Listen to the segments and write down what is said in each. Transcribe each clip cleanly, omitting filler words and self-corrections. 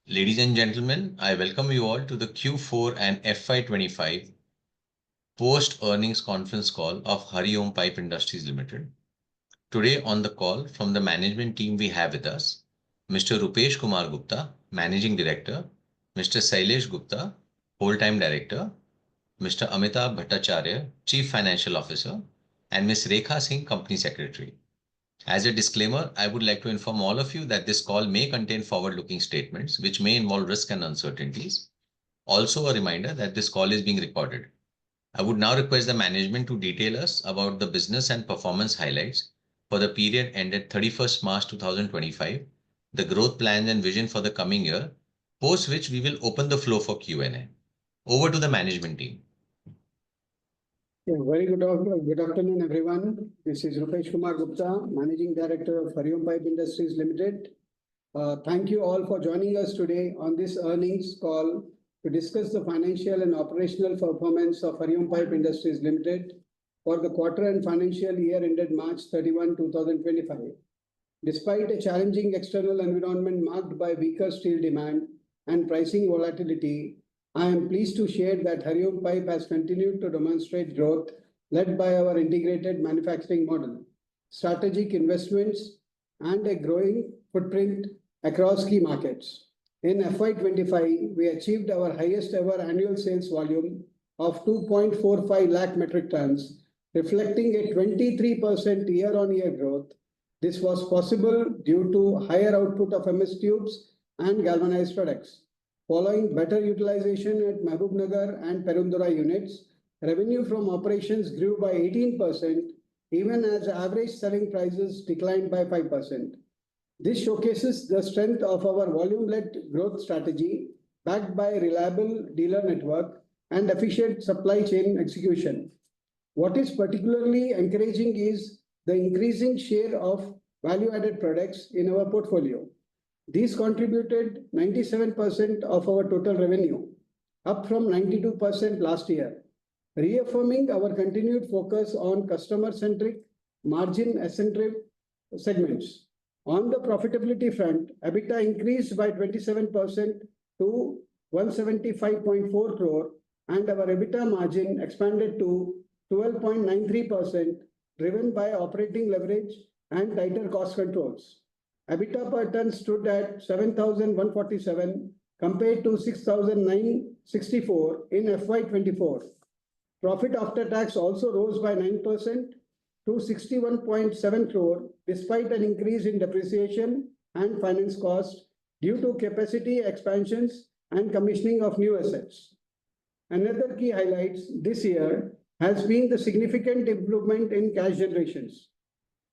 Ladies and gentlemen, I welcome you all to the Q4 and FY25 post-earnings conference call of Hariom Pipe Industries Limited. Today on the call from the management team we have with us Mr. Rupesh Kumar Gupta, Managing Director, Mr. Sailesh Gupta, Whole-Time Director, Mr. Amitabh Bhattacharya, Chief Financial Officer, and Ms. Rekha Singh, Company Secretary. As a disclaimer, I would like to inform all of you that this call may contain forward-looking statements which may involve risk and uncertainties. Also, a reminder that this call is being recorded. I would now request the management to detail us about the business and performance highlights for the period ended 31st March 2025, the growth plans and vision for the coming year, post which we will open the floor for Q&A. Over to the management team. Very good afternoon, everyone. This is Rupesh Kumar Gupta, Managing Director of Hariom Pipe Industries Limited. Thank you all for joining us today on this earnings call to discuss the financial and operational performance of Hariom Pipe Industries Limited for the quarter and financial year ended March 31, 2025. Despite a challenging external environment marked by weaker steel demand and pricing volatility, I am pleased to share that Hariom Pipe has continued to demonstrate growth led by our integrated manufacturing model, strategic investments, and a growing footprint across key markets. In FY25, we achieved our highest ever annual sales volume of 2.45 lakh metric tons, reflecting a 23% year-on-year growth. This was possible due to higher output of MS tubes and galvanized products. Following better utilization at Mahbubnagar and Perundura units, revenue from operations grew by 18%, even as average selling prices declined by 5%. This showcases the strength of our volume-led growth strategy, backed by a reliable dealer network and efficient supply chain execution. What is particularly encouraging is the increasing share of value-added products in our portfolio. These contributed 97% of our total revenue, up from 92% last year, reaffirming our continued focus on customer-centric, margin-centric segments. On the profitability front, EBITDA increased by 27% to 175.4 crore, and our EBITDA margin expanded to 12.93%, driven by operating leverage and tighter cost controls. EBITDA per ton stood at 7,147 compared to 6,964 in FY24. Profit after tax also rose by 9% to 61.7 crore, despite an increase in depreciation and finance cost due to capacity expansions and commissioning of new assets. Another key highlight this year has been the significant improvement in cash generations.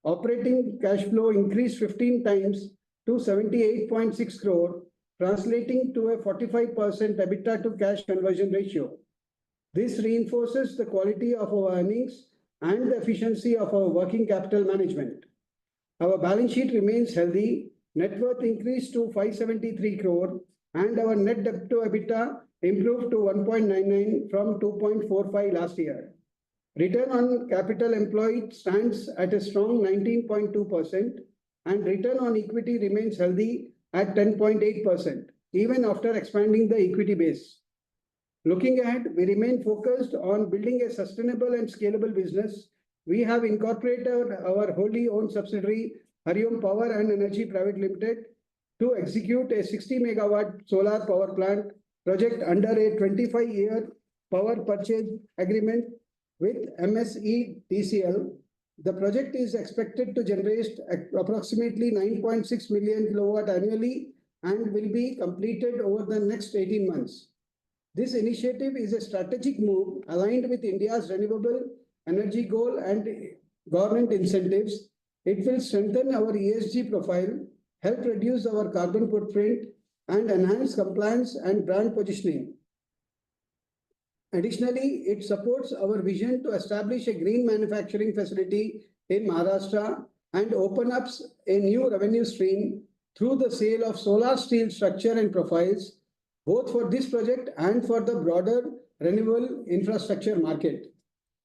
Operating cash flow increased 15 times to 78.6 crore, translating to a 45% EBITDA to cash conversion ratio. This reinforces the quality of our earnings and the efficiency of our working capital management. Our balance sheet remains healthy. Net worth increased to 573 crore, and our net debt to EBITDA improved to 1.99 from 2.45 last year. Return on capital employed stands at a strong 19.2%, and return on equity remains healthy at 10.8%, even after expanding the equity base. Looking ahead, we remain focused on building a sustainable and scalable business. We have incorporated our wholly owned subsidiary, Hariom Power and Energy Private Limited, to execute a 60 megawatt solar power plant project under a 25-year power purchase agreement with MSEDCL. The project is expected to generate approximately 9.6 million kilowatt annually and will be completed over the next 18 months. This initiative is a strategic move aligned with India's renewable energy goal and government incentives. It will strengthen our ESG profile, help reduce our carbon footprint, and enhance compliance and brand positioning. Additionally, it supports our vision to establish a green manufacturing facility in Maharashtra and open up a new revenue stream through the sale of solar steel structure and profiles, both for this project and for the broader renewable infrastructure market.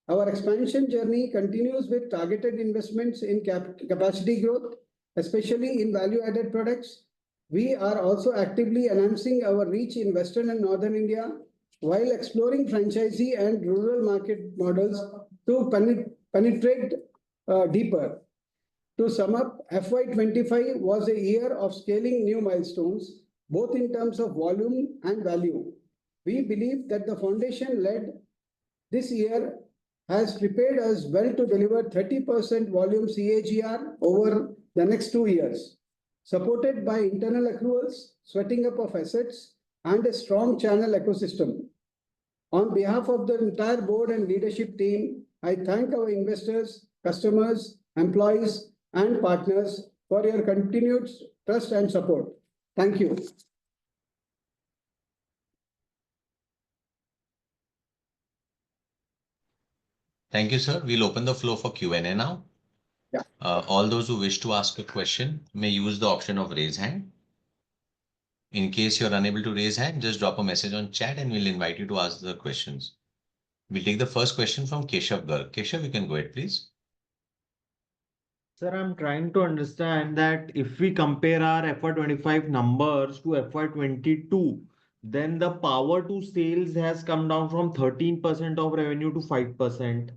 Our expansion journey continues with targeted investments in capacity growth, especially in value-added products, We are also actively enhancing our reach in Western and Northern India while exploring franchisee and rural market models to penetrate deeper. To sum up, FY25 was a year of scaling new milestones, both in terms of volume and value. We believe that the foundation led this year has prepared us well to deliver 30% volume CAGR over the next 2 years, supported by internal accruals, sweating up of assets, and a strong channel ecosystem. On behalf of the entire board and leadership team, I thank our investors, customers, employees, and partners for your continued trust and support. Thank you. Thank you, sir. We'll open the floor for Q&A now. Yeah. All those who wish to ask a question may use the option of raise hand. In case you're unable to raise hand, just drop a message on chat and we'll invite you to ask the questions. We'll take the first question from Keshav Garg. Keshav, you can go ahead, please. Sir, I'm trying to understand that if we compare our FY25 numbers to FY22, then the power to sales has come down from 13% of revenue to 5%.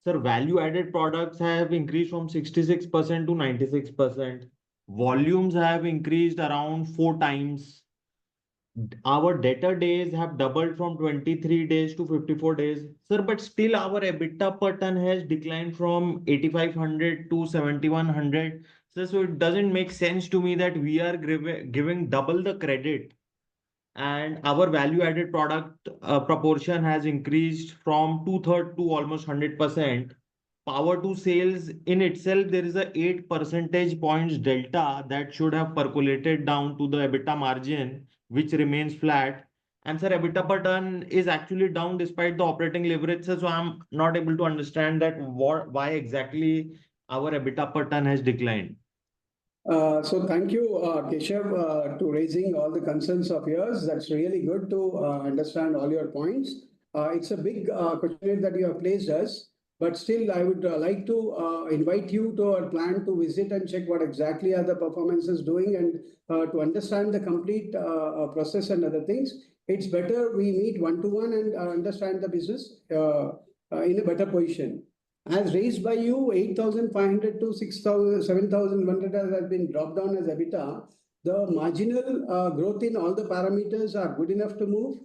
Sir, value-added products have increased from 66% to 96%. Volumes have increased around 4 times. Our debtor days have doubled from 23 days to 54 days. Sir, but still our EBITDA per ton has declined from 8,500 to 7,100. So it doesn't make sense to me that we are giving double the credit and our value added product proportion has increased from 2/3 to almost 100%. Power to sales in itself, there is a 8 percentage points delta that should have percolated down to the EBITDA margin, which remains flat. And sir, EBITDA per ton is actually down despite the operating leverage. So I'm not able to understand that why exactly our EBITDA per ton has declined. So thank you, Keshav, to raising all the concerns of yours. That's really good to understand all your points. It's a big question that you have placed us, but still I would like to invite you to our plant to visit and check what exactly are the performances doing and to understand the complete process and other things. It's better we meet one-to-one and understand the business in a better position. As raised by you, 8,500 to 6,000, 7,100 has been dropped down as EBITDA. The marginal growth in all the parameters are good enough to move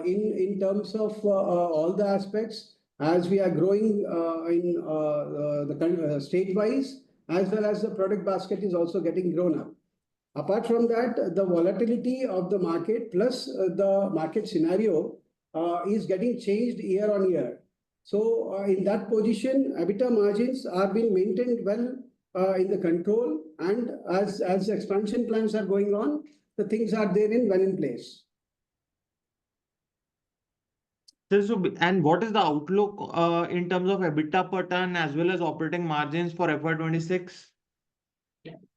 in terms of all the aspects as we are growing in the state-wise, as well as the product basket is also getting grown up. Apart from that, the volatility of the market plus the market scenario is getting changed year on year. So in that position, EBITDA margins are being maintained well in the control, and as expansion plans are going on, the things are there well in place. So, and what is the outlook in terms of EBITDA per ton as well as operating margins for FY26?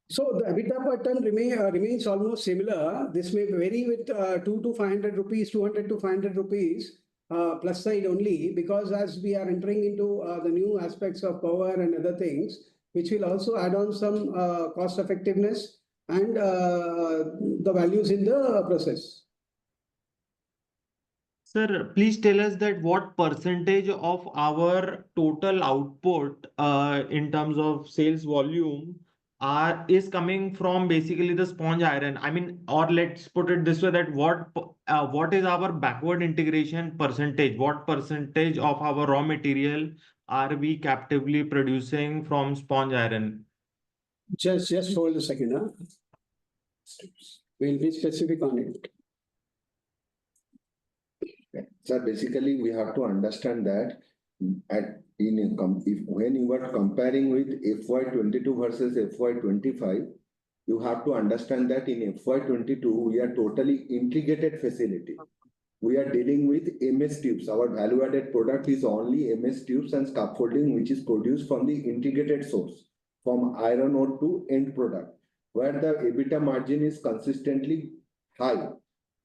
So the EBITDA per ton remains almost similar. This may vary with 2 to 500 rupees, 200 to 500 rupees. Plus side only, because as we are entering into the new aspects of power and other things, which will also add on some cost effectiveness and the values in the process. Sir, please tell us that what percentage of our total output in terms of sales volume is coming from basically the sponge iron. I mean, or let's put it this way, that what is our backward integration percentage? What percentage of our raw material are we captively producing from sponge iron? Just hold a second. We'll be specific on it. So basically, we have to understand that when you are comparing with FY22 versus FY25, you have to understand that in FY22, we are totally integrated facility. We are dealing with MS tubes. Our value-added product is only MS tubes and scaffolding, which is produced from the integrated source, from iron ore to end product, where the EBITDA margin is consistently high.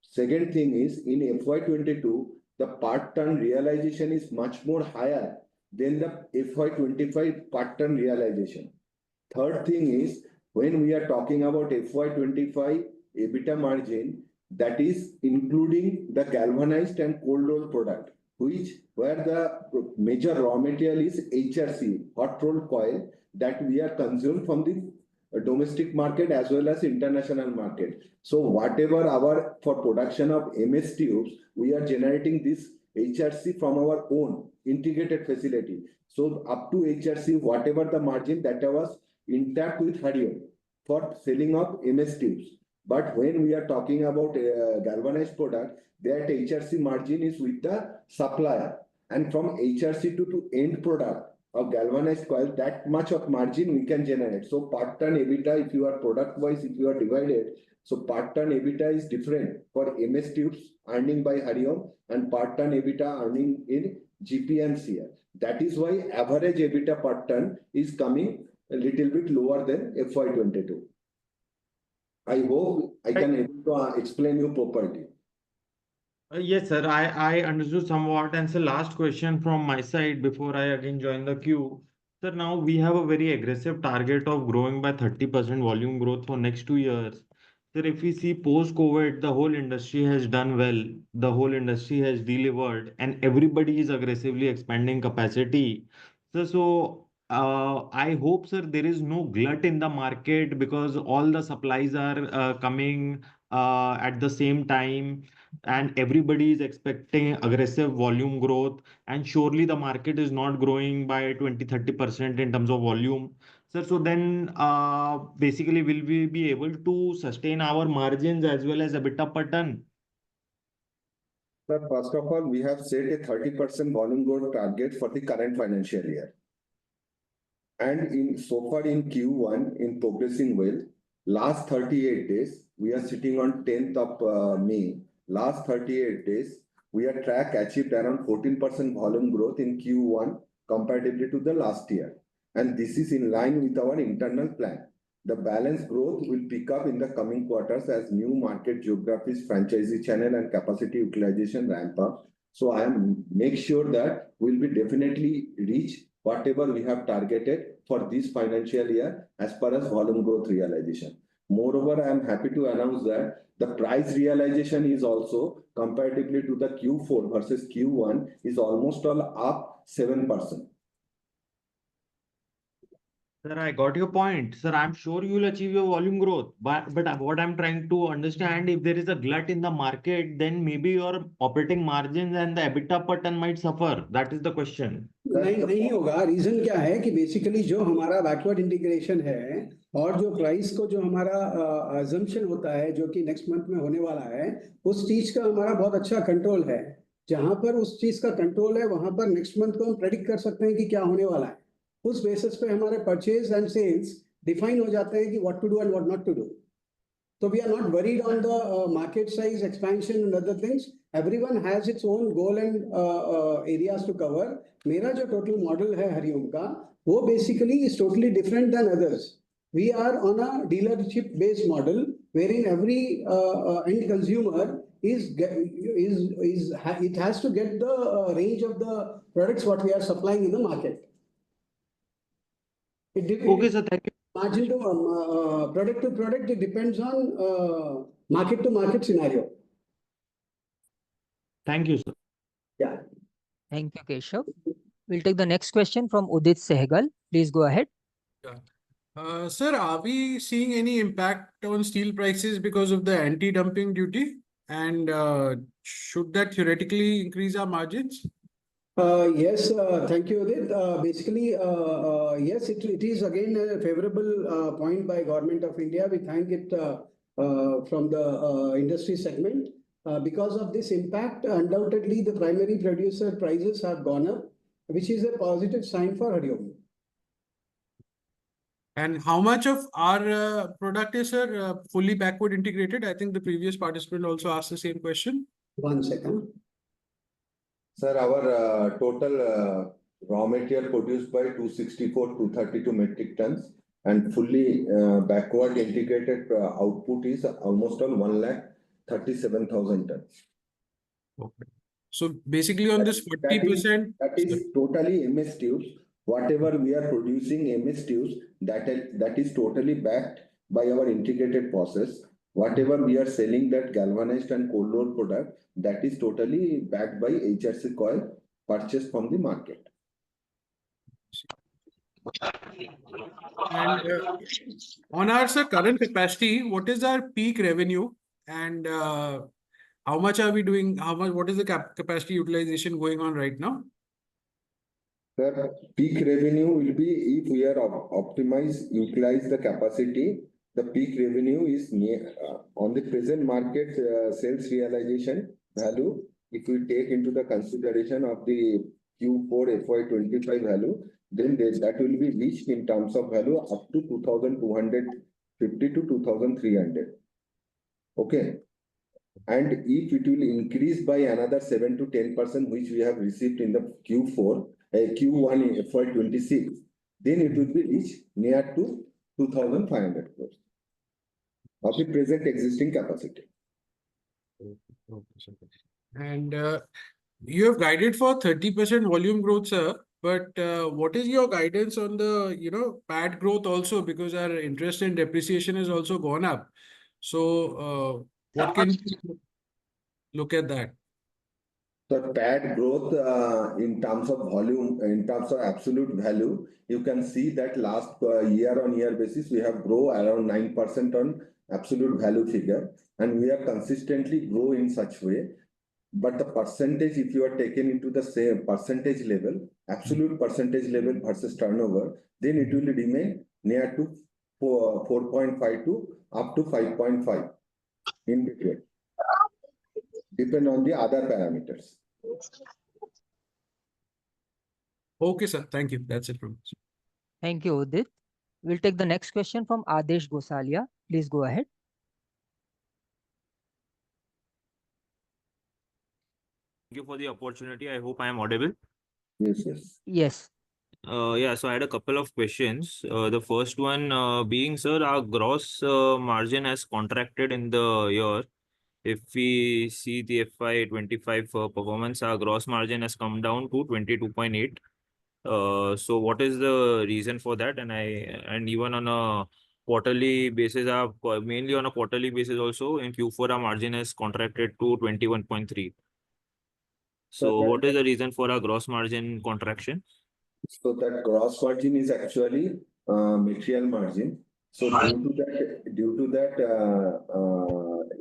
Second thing is, in FY22, the part ton realization is much more higher than the FY25 part ton realization. Third thing is, when we are talking about FY25, EBITDA margin that is including the galvanized and cold rolled product, where the major raw material is HRC, hot rolled coil, that we are consumed from the domestic market as well as international market. So whatever our for production of MS tubes, we are generating this HRC from our own integrated facility. So up to HRC, whatever the margin that was intact with Hariom for selling of MS tubes. But when we are talking about galvanized product, that HRC margin is with the supplier, and from HRC to end product of galvanized coil, that much of margin we can generate. So part ton EBITDA, if you are product wise, if you are divided, so part ton EBITDA is different for MS tubes earning by Hariom and part ton EBITDA earning in GP and CR. That is why average EBITDA per ton is coming a little bit lower than FY22. I hope I can able to explain you properly. Yes, sir. I understood somewhat. And so last question from my side before I again join the queue. Sir, now we have a very aggressive target of growing by 30% volume growth for next 2 years. Sir, if we see post-COVID, the whole industry has done well. The whole industry has delivered and everybody is aggressively expanding capacity. So, I hope, sir, there is no glut in the market because all the supplies are coming at the same time and everybody is expecting aggressive volume growth, and surely the market is not growing by 20-30% in terms of volume. Sir, so then basically will we be able to sustain our margins as well as EBITDA per ton? But first of all, we have set a 30% volume growth target for the current financial year. And so far in Q1, in progressing well, last 38 days, we are sitting on 10th of May. Last 38 days, we are achieved around 14% volume growth in Q1 comparatively to the last year. And this is in line with our internal plan. The balance growth will pick up in the coming quarters as new market geographies, franchisee channel and capacity utilization ramp up. So I am make sure that we'll be definitely reach whatever we have targeted for this financial year as far as volume growth realization. Moreover, I am happy to announce that the price realization is also comparatively to the Q4 versus Q1 is almost all up 7%. Sir, I got your point. Sir, I'm sure you will achieve your volume growth. But what I'm trying to understand, if there is a glut in the market, then maybe your operating margins and the EBITDA per ton might suffer. That is the question. नहीं होगा. Reason क्या है कि basically जो हमारा backward integration है और जो प्राइस को जो हमारा अजम्पशन होता है जो कि नेक्स्ट मंथ में होने वाला है, उस चीज का हमारा बहुत अच्छा कंट्रोल है. जहां पर उस चीज का कंट्रोल है वहां पर नेक्स्ट मंथ को हम प्रेडिक्ट कर सकते हैं कि क्या होने वाला है. उस बेसिस पे हमारे परचेज एंड सेल्स डिफाइन हो जाते हैं कि what to do and what not to do. So we are not worried on the market size expansion and other things. Everyone has its own goal and areas to cover. मेरा जो total model है हरिओम का, वो basically is totally different than others. We are on a dealership based model wherein every end consumer it has to get the range of the products what we are supplying in the market. Okay, sir. Thank you. Margin to product, it depends on market to market scenario. Thank you, sir. Yeah. Thank you, Keshav. We'll take the next question from Udit Sehgal. Please go ahead. Yeah. Sir, are we seeing any impact on steel prices because of the anti-dumping duty? And should that theoretically increase our margins? Yes, thank you, Udit. Basically, yes, it is again a favorable point by Government of India. We thank it from the industry segment. Because of this impact, undoubtedly the primary producer prices have gone up, which is a positive sign for Hariom. And how much of our product is, sir, fully backward integrated? I think the previous participant also asked the same question. 1 second. Sir, our total raw material produced by 232 metric tons and fully backward integrated output is almost on 137,000 tons. Okay. So basically on this 40%. That is totally MS tubes. Whatever we are producing MS tubes, that is totally backed by our integrated process. Whatever we are selling that galvanized and cold rolled product, that is totally backed by HRC coil purchased from the market. And on our current capacity, what is our peak revenue, and how much are we doing? What is the capacity utilization going on right now? The peak revenue will be if we are utilize the capacity. The peak revenue is near on the present market sales realization value. If we take into the consideration of the Q4 FY25 value, then that will be reached in terms of value up to 2,250 to 2,300. Okay. And if it will increase by another 7 to 10%, which we have received in the Q1 FY26, then it will be reached near to 2,500 crores of the present existing capacity. And you have guided for 30% volume growth, sir. But what is your guidance on the PAT growth also, because our interest and depreciation has also gone up. So what can you look at that? So PAT growth in terms of volume, in terms of absolute value, you can see that last year-on-year basis, we have grown around 9% on absolute value figure, and we are consistently grow in such way. But the percentage, if you are taken into the same percentage level, absolute percentage level versus turnover, then it will remain near to 4.5 to up to 5.5 in between, depend on the other parameters. Okay, sir. Thank you. That's it from us. Thank you, Udit. We'll take the next question from Adesh Gosalia. Please go ahead. Thank you for the opportunity. I hope I am audible. Yes. Yes. Yeah, so I had a couple of questions. The first one being, sir, our gross margin has contracted in the year. If we see the FY25 performance, our gross margin has come down to 22.8. So what is the reason for that? And even on a quarterly basis, mainly on a quarterly basis also, in Q4, our margin has contracted to 21.3. So what is the reason for our gross margin contraction? So that gross margin is actually material margin. So due to that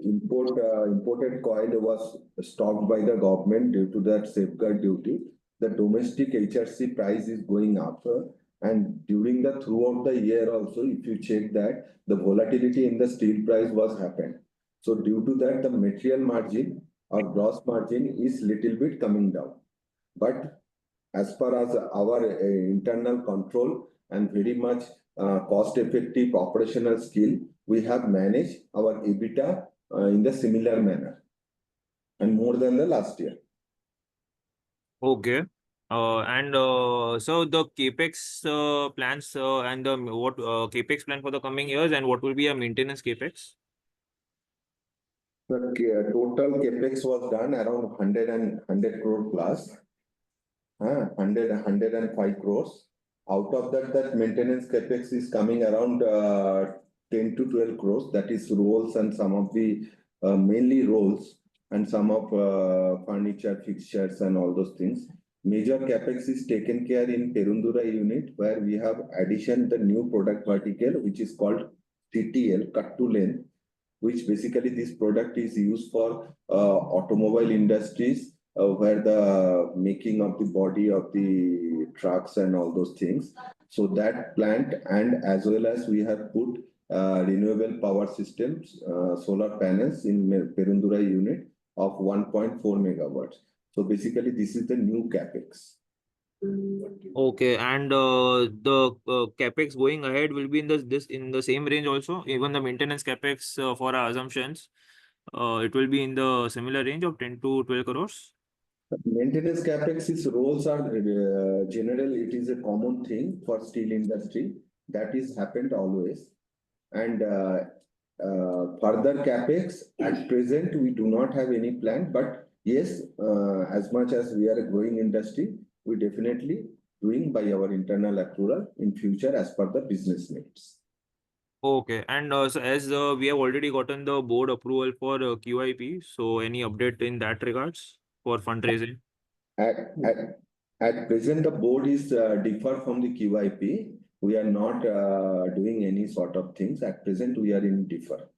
imported coil was stopped by the government due to that safeguard duty. The domestic HRC price is going up, and during throughout the year also, if you check that the volatility in the steel price was happened. So due to that, the material margin or gross margin is little bit coming down. But as far as our internal control and very much cost-effective operational skill, we have managed our EBITDA in the similar manner and more than the last year. Okay. So the capex plans and what capex plan for the coming years, and what will be a maintenance capex? The total capex was done around 100 crore plus. 105 crores. Out of that maintenance capex is coming around 10 to 12 crores. That is rolls and some of the mainly rolls and some of furniture, fixtures and all those things. Major capex is taken care in Perundura unit, where we have addition the new product vertical, which is called CTL, cut to length, which basically this product is used for automobile industries, where the making of the body of the trucks and all those things. So that plant, and as well as we have put renewable power systems, solar panels in Perundura unit of 1.4 megawatts. So basically this is the new capex. Okay, and the capex going ahead will be in the same range also. Even the maintenance capex for our assumptions, it will be in the similar range of 10 to 12 crores. Maintenance capex is rolls are general. It is a common thing for steel industry that is happened always. And further capex at present we do not have any plan. But yes, as much as we are a growing industry, we definitely doing by our internal accrual in future as per the business needs. Okay, and so as we have already gotten the board approval for QIP, so any update in that regards for fundraising? At, at, at present, the board is differ from the QIP. We are not doing any sort of things. At present, we are in differ.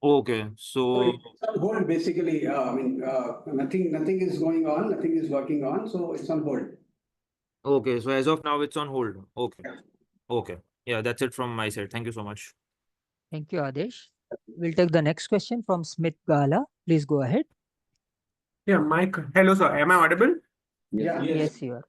Okay, so It's on hold, basically. Nothing is going on, nothing is working on, so it's on hold. okay, so as of now it's on hold. Okay, Yeah. okay, yeah, that's it from my side. Thank you so much. Thank you, Adesh. We'll take the next question from Smith Gala. Please go ahead. Yeah, Mike. Hello, sir. Am I audible? Yeah. Yes, you are.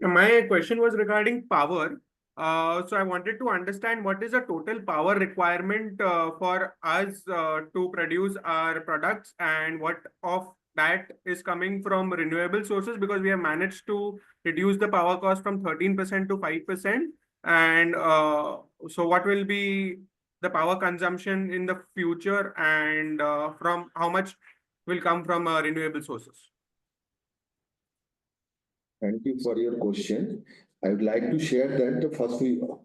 My question was regarding power. So I wanted to understand what is the total power requirement for us to produce our products, and what of that is coming from renewable sources, because we have managed to reduce the power cost from 13% to 5%. And so what will be the power consumption in the future, and from how much will come from renewable sources? Thank you for your question. I would like to share that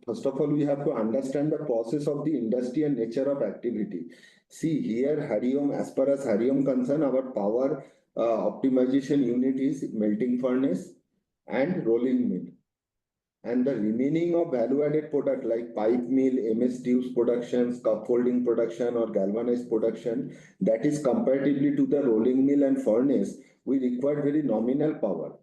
first of all, we have to understand the process of the industry and nature of activity. See here, Hariom, as far as Hariom concern, our power optimization unit is melting furnace and rolling mill. And the remaining of value-added product like pipe mill, MS tubes production, scaffolding production, or galvanized production, that is comparatively to the rolling mill and furnace, we require very nominal power,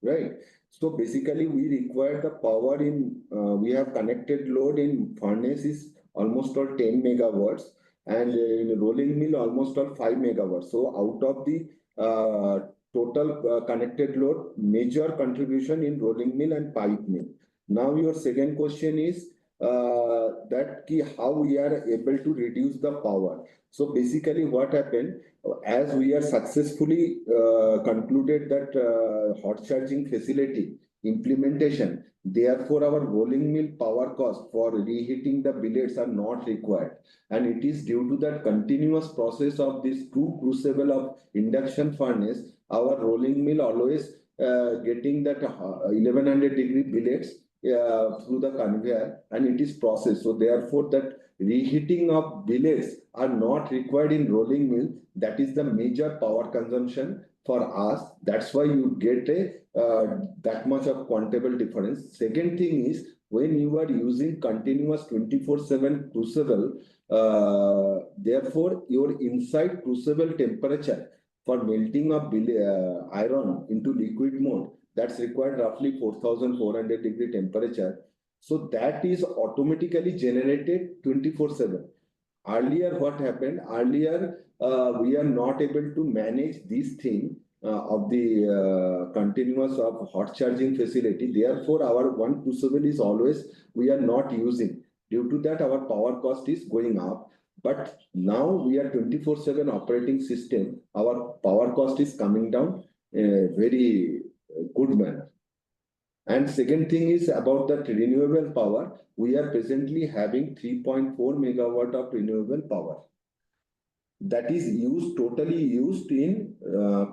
right? So basically, we require the power in, we have connected load in furnace is almost all 10 megawatts, and in rolling mill almost all 5 megawatts. So out of the total connected load, major contribution in rolling mill and pipe mill. Now your second question is how we are able to reduce the power. So basically what happened, as we are successfully concluded that hot charging facility implementation, therefore our rolling mill power cost for reheating the billets are not required. And it is due to that continuous process of this two crucible of induction furnace, our rolling mill always getting that 1100 degree billets through the conveyor, and it is processed. So therefore that reheating of billets are not required in rolling mill. That is the major power consumption for us. That's why you get a that much of quantable difference. Second thing is, when you are using continuous 24/7 crucible, therefore your inside crucible temperature for melting of iron into liquid mode, that's required roughly 4400 degree temperature. So that is automatically generated 24/7. Earlier, what happened? Earlier, we are not able to manage this thing of the continuous of hot charging facility. Therefore, our one crucible is always we are not using. Due to that, our power cost is going up. But now we are 24/7 operating system. Our power cost is coming down very good manner. And second thing is about that renewable power. We are presently having 3.4 megawatt of renewable power. That is totally used in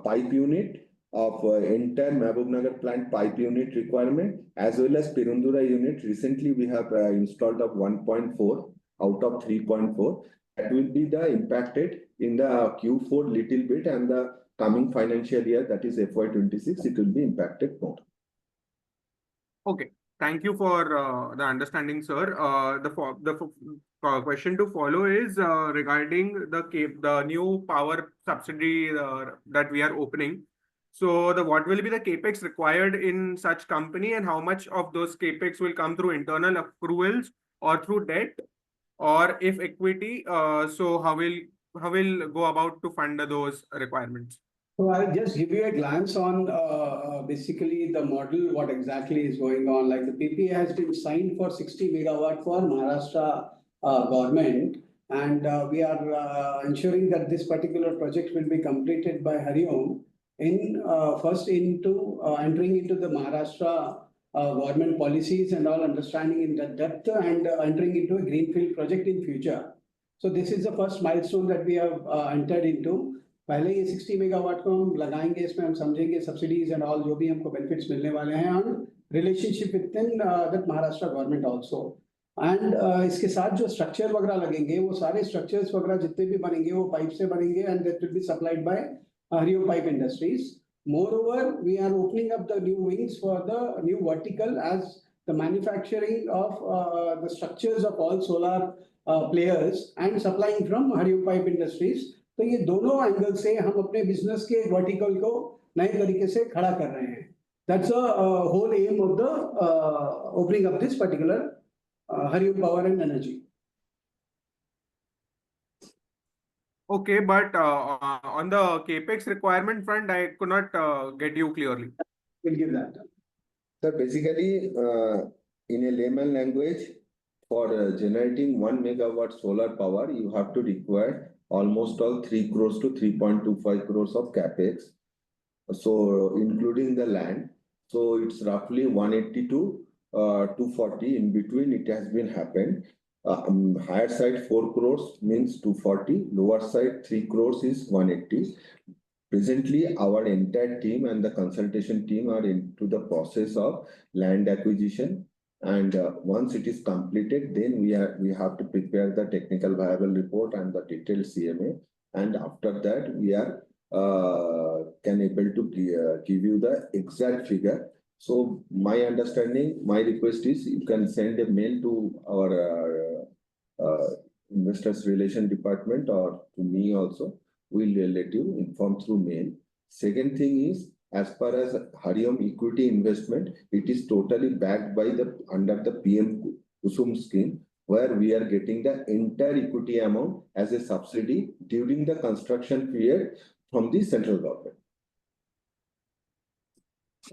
pipe unit of entire Mahbubnagar plant pipe unit requirement, as well as Perundura unit. Recently, we have installed of 1.4 out of 3.4. That will be the impacted in the Q4 little bit, and the coming financial year, that is FY26, it will be impacted more. Okay, thank you for the understanding, sir. The question to follow is regarding the new power subsidy that we are opening. So what will be the capex required in such company, and how much of those capex will come through internal accruals or through debt, or if equity? So how will go about to fund those requirements? So I'll just give you a glance on basically the model, what exactly is going on. Like the PPA has been signed for 60 megawatt for Maharashtra government, and we are ensuring that this particular project will be completed by Hariom in first into entering into the Maharashtra government policies and all, understanding in the depth, and entering into a greenfield project in future. So this is the first milestone that we have entered into. पहले ये 60 megawatt को हम लगाएंगे, इसमें हम समझेंगे subsidies and all जो भी हमको बेनिफिट्स मिलने वाले हैं, और relationship with that Maharashtra government also. And इसके साथ जो स्ट्रक्चर वगैरह लगेंगे वो सारे स्ट्रक्चर्स वगैरह जितने भी बनेंगे वो पाइप से बनेंगे and that will be supplied by Hariom pipe industries. Moreover, we are opening up the new wings for the new vertical as the manufacturing of the structures of all solar players and supplying from Hariom Pipe Industries. तो ये दोनों angle से हम अपने business के vertical को नए तरीके से खड़ा कर रहे हैं. That's the whole aim of the opening up this particular Hariom Power and Energy. Okay, but on the capex requirement front, I could not get you clearly. We'll give that. So basically, in a layman language, for generating 1 megawatt solar power, you have to require almost all 3 crores to 3.25 crores of capex. So including the land, so it's roughly 180 to 240. In between, it has been happened. Higher side 4 crores means 240. Lower side 3 crores is 180. Presently, our entire team and the consultation team are into the process of land acquisition. And once it is completed, then we have to prepare the technical viable report and the detailed CMA. And after that, we are can able to give you the exact figure. So my understanding, my request is you can send a mail to our investors relation department or to me also. We'll let you inform through mail. Second thing is, as far as Hariom equity investment, it is totally backed by the under the PM Kusum scheme, where we are getting the entire equity amount as a subsidy during the construction period from the central government.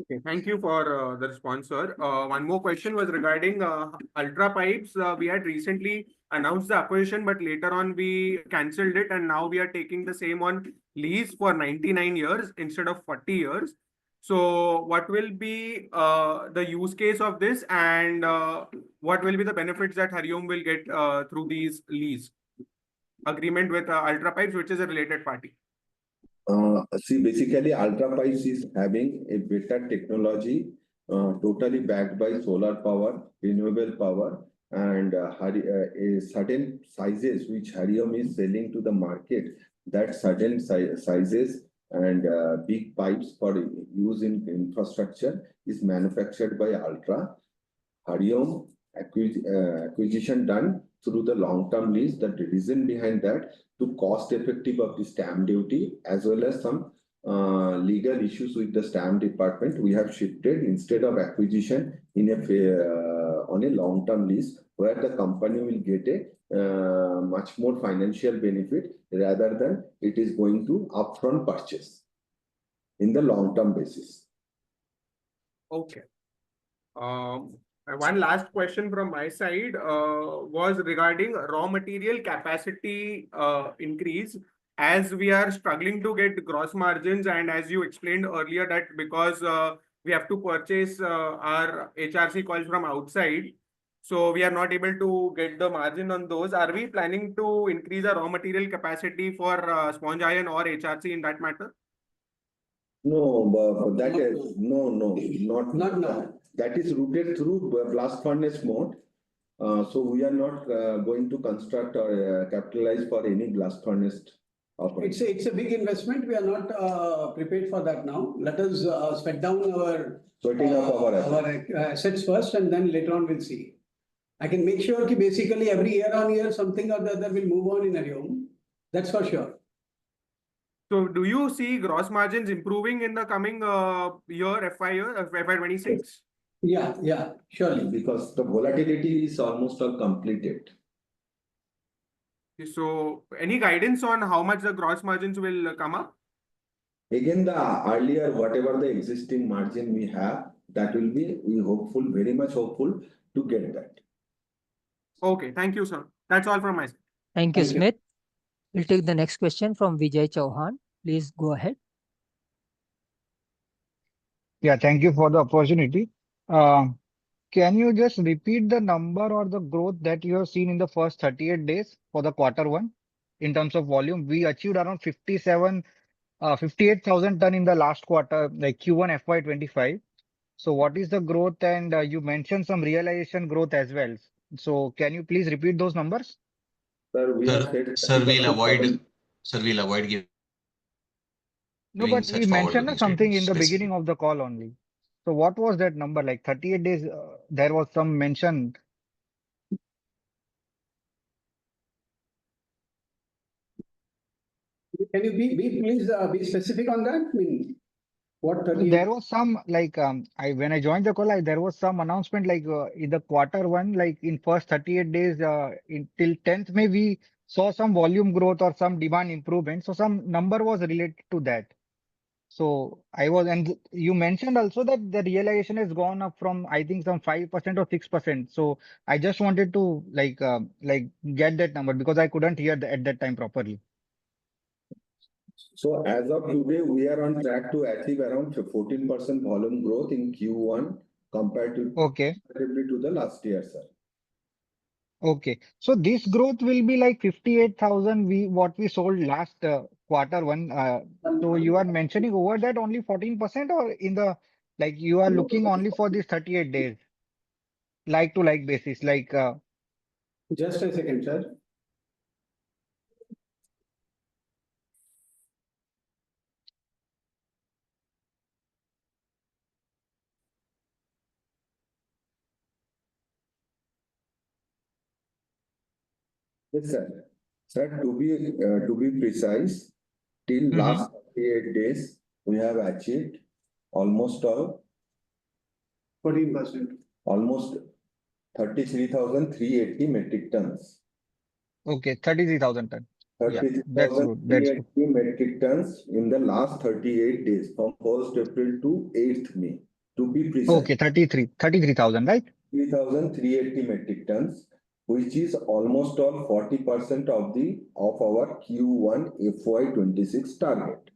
Okay, thank you for the response, sir. One more question was regarding Ultra Pipes. We had recently announced the acquisition, but later on we cancelled it, and now we are taking the same on lease for 99 years instead of 40 years. So, what will be the use case of this, and what will be the benefits that Hariom will get through these lease agreement with Ultra Pipes, which is a related party? See, basically, Ultra Pipes is having a better technology, totally backed by solar power, renewable power, and a certain sizes which Hariom is selling to the market. That certain sizes and big pipes for use in infrastructure is manufactured by Ultra. Hariom acquisition done through the long-term lease. The reason behind that, to cost effective of the stamp duty as well as some legal issues with the stamp department, we have shifted instead of acquisition in a on a long-term lease, where the company will get a much more financial benefit rather than it is going to upfront purchase in the long-term basis. Okay. One last question from my side was regarding raw material capacity increase, as we are struggling to get gross margins, and as you explained earlier that because we have to purchase our HRC coils from outside, so we are not able to get the margin on those. Are we planning to increase our raw material capacity for sponge iron or HRC in that matter? No, but that is not now. That is routed through blast furnace mode. So we are not going to construct or capitalize for any blast furnace operation. It's a big investment. We are not prepared for that now. Let us sweat down our assets first, and then later on we'll see. I can make sure that basically every year on year something or the other will move on in Hariom. That's for sure. So, do you see gross margins improving in the coming year, FY26? Yeah, surely. Because the volatility is almost all completed. So, any guidance on how much the gross margins will come up? Again, the earlier, whatever the existing margin we have, that will be, we hopeful, very much hopeful to get that. Okay, thank you, sir. That's all from my side. Thank you, Smith. We'll take the next question from Vijay Chauhan. Please go ahead. Yeah, thank you for the opportunity. Can you just repeat the number or the growth that you have seen in the first 38 days for the Q1 in terms of volume? We achieved around 58,000 ton in the last quarter, like Q1 FY25. So what is the growth? And you mentioned some realization growth as well. So can you please repeat those numbers? Sir, we have said Sir, 30% volume. we'll avoid No, giving but such we mentioned forward-looking something in statements, the beginning basically. of the call only. So what was that number? Like 38 days, there was some mention. Can you please be specific on that? I mean, what No, 38? there was some like when I joined the call, there was some announcement like in the quarter one, like in first 38 days, till 10th May, we saw some volume growth or some demand improvement. So some number was related to that. So I was, and you mentioned also that the realization has gone up from I think some 5% or 6%. So I just wanted to like get that number because I couldn't hear at that time properly. So as of today, we are on track to achieve around 14% volume growth in Q1 compared to Okay. comparatively to the last year, sir. Okay. So this growth will be like 58,000 what we sold last quarter one. So you are mentioning over that only 14% or in the like you are looking only for this 38 days like to like basis like Just a second, sir. Yes, sir. Sir, to be precise, till mhm. last 38 days, we have achieved almost 14%. almost 33,380 metric tons. Okay, 33,000 ton. Yeah, that's good. That's good. 33,380 metric tons in the last 38 days from 1st April to 8th May. To be precise, Okay, 33,000, right? 3,380 metric tons, which is almost all 40% of our Q1 FY26 target.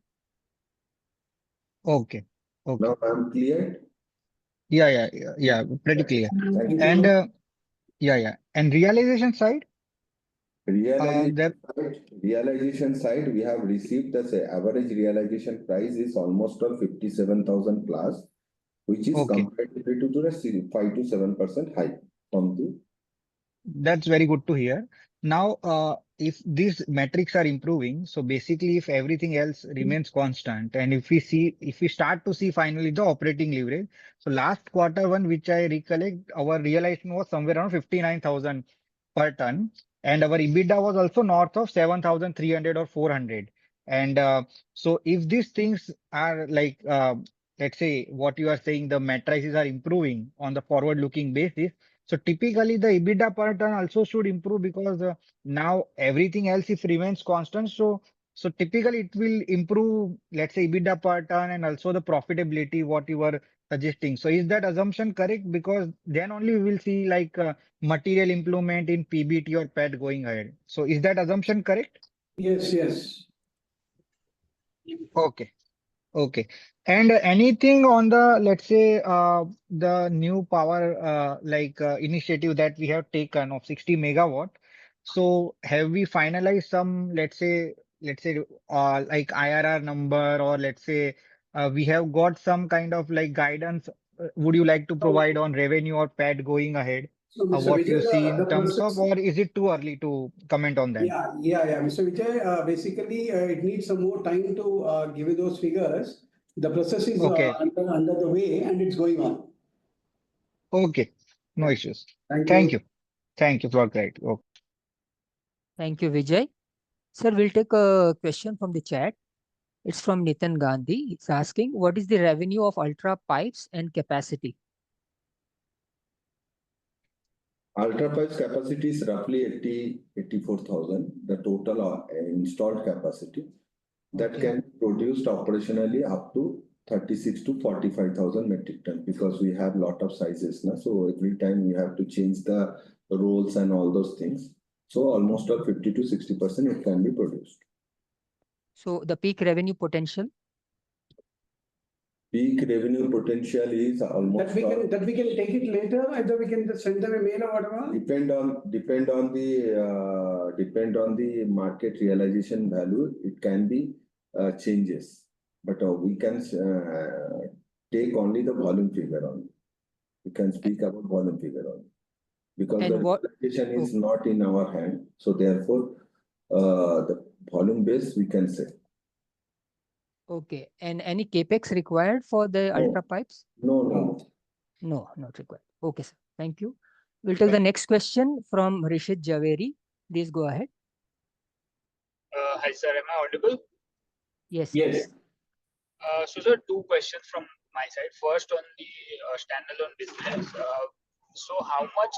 Okay. Okay. Now I'm clear. Yeah, pretty clear. Thank And you. yeah. And realization side, there Realization side, we have received the average realization price is almost all 57,000 plus, which is okay. comparatively to the 5 to 7% hike from the. That's very good to hear. Now, if these metrics are improving, so basically if everything else remains constant and if we start to see finally the operating leverage. So last quarter one, which I recollect, our realization was somewhere around 59,000 per ton and our EBITDA was also north of 7,300 or 400. And so if these things are like, let's say what you are saying, the matrices are improving on the forward looking basis. So typically the EBITDA per ton also should improve because now everything else if remains constant. So typically it will improve, let's say EBITDA per ton and also the profitability what you were suggesting. So is that assumption correct? Because then only we will see like material improvement in PBT or PAT going ahead. So is that assumption correct? Yes. Okay. Okay. And anything on the, let's say, the new power initiative that we have taken of 60 megawatt. So have we finalized some, let's say, like IRR number or let's say we have got some kind of like guidance. Would you like to provide on revenue or PAT going ahead? So, Mr. What you Vijay, see in the terms of, process. or is it too early to comment on that? Yeah. Mr. Vijay, basically, it needs some more time to give you those figures. The process is Okay. under the way and it's going on. Okay. No Yeah. issues. Thank Thank you. you. Thank you for great. Okay. Thank you, Vijay. Sir, we'll take a question from the chat. It's from Nitin Gandhi. It's asking, what is the revenue of Ultra pipes and capacity? Ultra pipes capacity is roughly 84,000, the total installed capacity that Okay. can be produced operationally up to 36 to 45,000 metric ton because we have lot of sizes now. So every time we have to change the rolls and all those things. So almost 50 to 60% it can be produced. So the peak revenue potential? Peak revenue potential is almost that we can take it later. Either we can just send them a mail or whatever. depend on the market realization value. It can be changes, but we can take only the volume figure only. We can speak about volume figure only. because And the what? realization is Okay. not in our hand. So therefore, the volume base we can say. Okay. And any capex required for the No, ultra pipes? no. No, not required. Okay, sir. Thank you. We'll take the next question from Rishit Javeri. Please go ahead. Hi, sir. Am I audible? Yes. Yes. So, sir, two questions from my side. First, on the standalone business. So, how much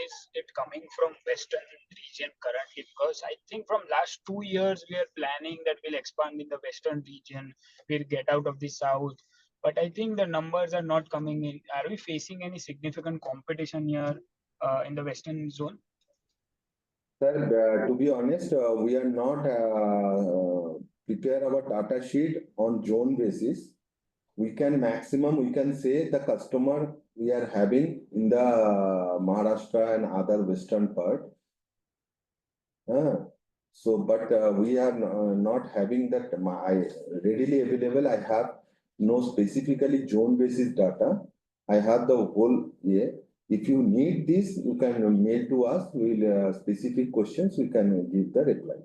is it coming from Western region currently? Because I think from last 2 years we are planning that we'll expand in the Western region. We'll get out of the South. But I think the numbers are not coming in. Are we facing any significant competition here in the Western zone? Sir, to be honest, we are not prepare our data sheet on zone basis. We can say the customer we are having in the Maharashtra and other western part. But we are not having that readily available. I have no specifically zone basis data. I have the whole year. If you need this, you can mail to us. We'll specific questions we can give the reply.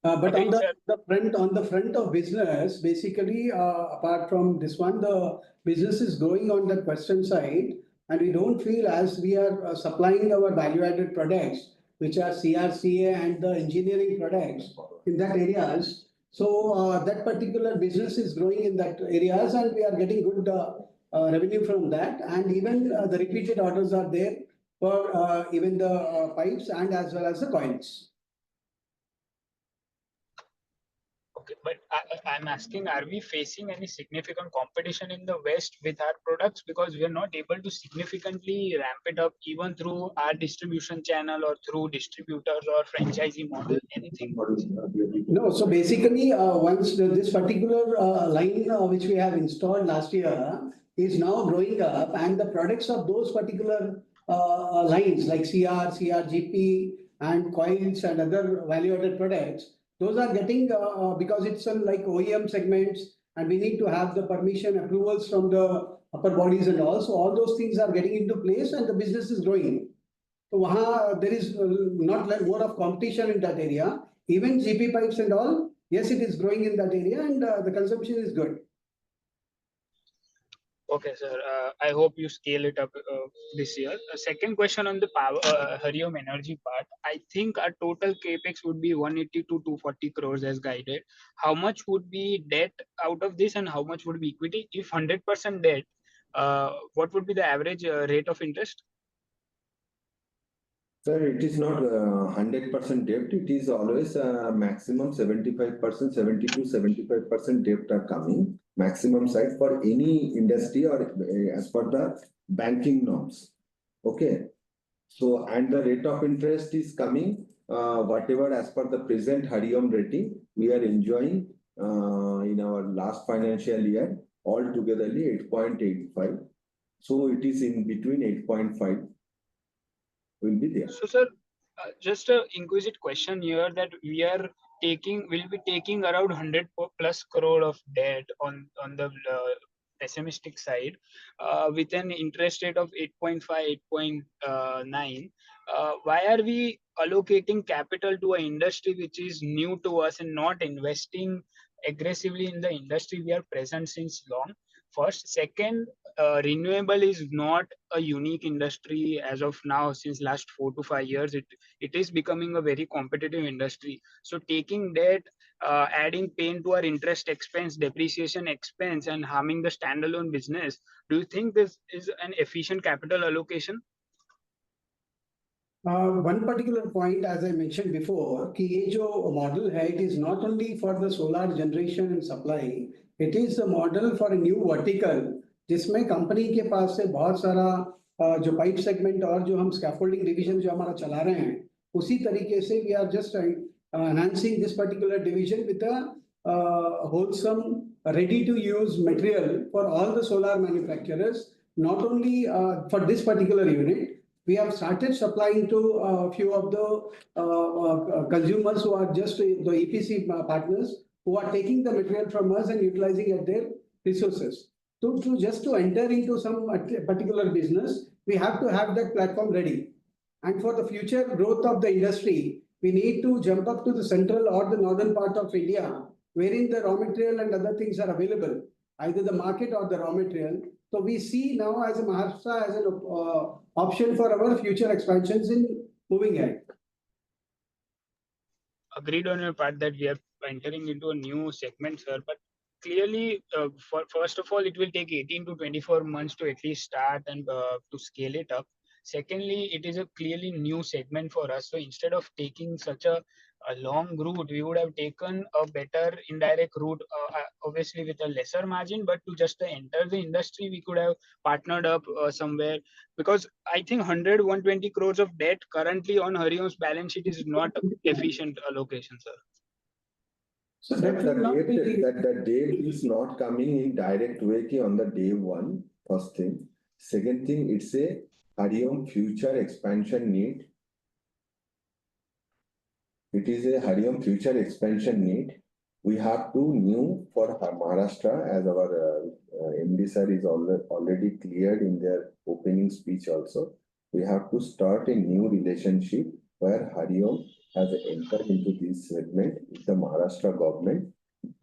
But Okay, on the front of business, basically, apart from this one, the business is growing on the western side, and we don't feel as we are supplying our value-added products, which are CRCA and the engineering products in that areas. So that particular business is growing in that areas, and we are getting good revenue from that. And even the repeated orders are there for even the pipes and as well as the coils. Okay, but I'm asking, are we facing any significant competition in the West with our products? Because we are not able to significantly ramp it up even through our distribution channel or through distributors or franchisee model, anything. No, so basically, once this particular line which we have installed last year is now growing up, and the products of those particular lines like CR, CRGP, and coils and other value-added products, those are getting because it's like OEM segments, and we need to have the permission approvals from the upper bodies and all. So all those things are getting into place, and the business is growing. So there is not like more of competition in that area. Even GP pipes and all, yes, it is growing in that area, and the consumption is good. Okay, sir. I hope you scale it up this year. A second question on the power Hariom energy part. I think our total capex would be 180 to 240 crores as guided. How much would be debt out of this, and how much would be equity? If 100% debt, what would be the average rate of interest? Sir, it is not 100% debt. It is always maximum 75%, 70 to 75% debt are coming. Maximum side for any industry or as per the banking norms. Okay. So, and the rate of interest is coming, whatever as per the present Hariom rating, we are enjoying in our last financial year, altogether 8.85. So, it is in between 8.5. Will be there. So, sir, just a inquisitive question here that we'll be taking around 100 plus crore of debt on the pessimistic side with an interest rate of 8.5, 8.9. Why are we allocating capital to an industry which is new to us and not investing aggressively in the industry we are present since long? First, second, renewable is not a unique industry as of now. Since last 4 to 5 years, it is becoming a very competitive industry. So taking debt, adding pain to our interest expense, depreciation expense, and harming the standalone business, do you think this is an efficient capital allocation? One particular point, as I mentioned before, कि ये जो model है, it is not only for the solar generation and supply, it is the model for a new vertical, जिसमें company के पास से बहुत सारा जो पाइप सेगमेंट और जो हम स्कैफोल्डिंग डिवीजन जो हमारा चला रहे हैं, उसी तरीके से we are just enhancing this particular division with a wholesome, ready-to-use material for all the solar manufacturers, not only for this particular unit. We have started supplying to a few of the consumers who are just the EPC partners who are taking the material from us and utilizing at their resources. So just to enter into some particular business, we have to have that platform ready. And for the future growth of the industry, we need to jump up to the central or the northern part of India, wherein the raw material and other things are available, either the market or the raw material. So we see now as a Maharashtra as an option for our future expansions in moving ahead. Agreed on your part that we are entering into a new segment, sir. But clearly, first of all, it will take 18 to 24 months to at least start and to scale it up. Secondly, it is a clearly new segment for us. So instead of taking such a long route, we would have taken a better indirect route, obviously with a lesser margin, but to just enter the industry, we could have partnered up somewhere, because I think 100-120 crores of debt currently on Hariom's balance sheet is not efficient allocation, sir. So That that the will not be debt is not coming in direct way on the day one, first thing. Second thing, it's a Hariom future expansion need. It is a Hariom future expansion need. We have to new for Maharashtra, as our MD sir is already cleared in their opening speech also. We have to start a new relationship where Hariom has entered into this segment with the Maharashtra government,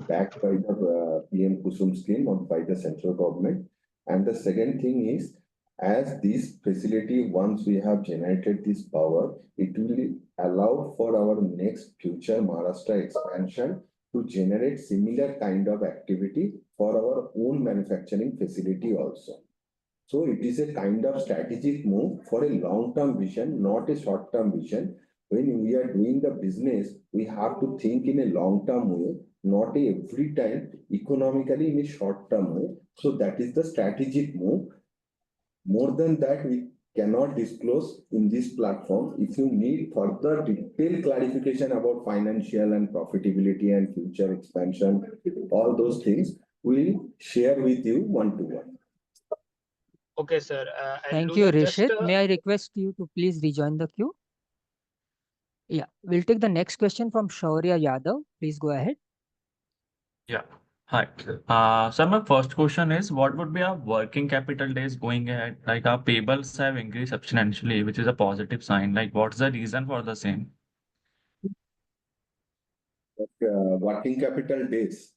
backed by the PM Kusum scheme or by the central government. And the second thing is, as this facility, once we have generated this power, it will allow for our next future Maharashtra expansion to generate similar kind of activity for our own manufacturing facility also. So it is a kind of strategic move for a long-term vision, not a short-term vision. When we are doing the business, we have to think in a long-term way, not every time economically in a short-term way. So that is the strategic move. More than that, we cannot disclose in this platform. If you need further detailed clarification about financial and profitability and future expansion, all those things, we'll share with you one-to-one. Okay, sir. Thank you, Rishit. May I request you to please rejoin the queue? Yeah, we'll take the next question from Shaurya Yadav. Please go ahead. Yeah. Hi. So my first question is, what would be our working capital days going ahead? Like our payables have increased substantially, which is a positive sign. Like what's the reason for the same? Working capital days.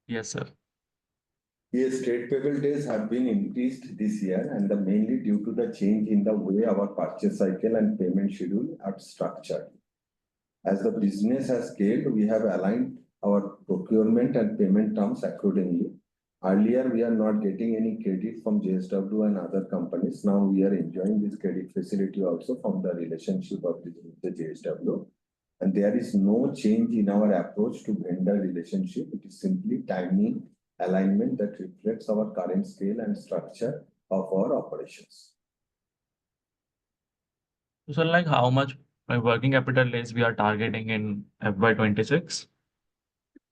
Yes, sir. Yes, trade payable days have been increased this year, and mainly due to the change in the way our purchase cycle and payment schedule are structured. As the business has scaled, we have aligned our procurement and payment terms accordingly. Earlier, we are not getting any credit from JSW and other companies. Now we are enjoying this credit facility also from the relationship of the JSW. And there is no change in our approach to vendor relationship. It is simply timing alignment that reflects our current scale and structure of our operations. So like how much working capital days we are targeting in FY26?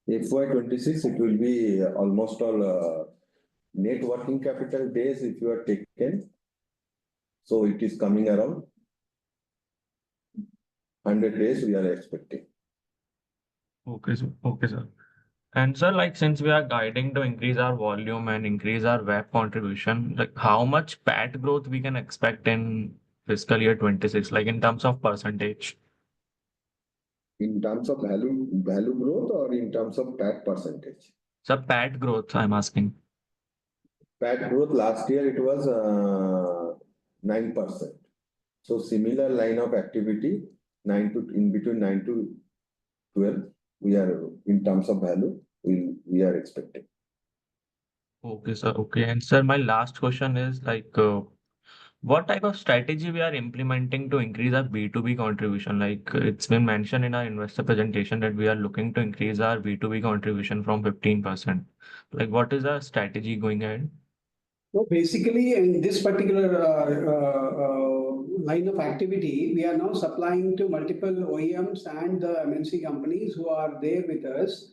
FY26, it will be almost all net working capital days if you are taken. So it is coming around 100 days we are expecting. Okay, sir. Okay, sir. And sir, like since we are guiding to increase our volume and increase our web contribution, like how much PAT growth we can expect in fiscal year 26, like in terms of percentage? In terms of value growth or in terms of PAT percentage? Sir, PAT growth, I'm asking. PAT growth last year it was 9%. So similar line of activity, in between 9 to 12, we are in terms of value, we are expecting. Okay, sir. Okay. And sir, my last question is like, what type of strategy we are implementing to increase our B2B contribution? Like it's been mentioned in our investor presentation that we are looking to increase our B2B contribution from 15%. Like what is our strategy going ahead? So basically, in this particular line of activity, we are now supplying to multiple OEMs and the MNC companies who are there with us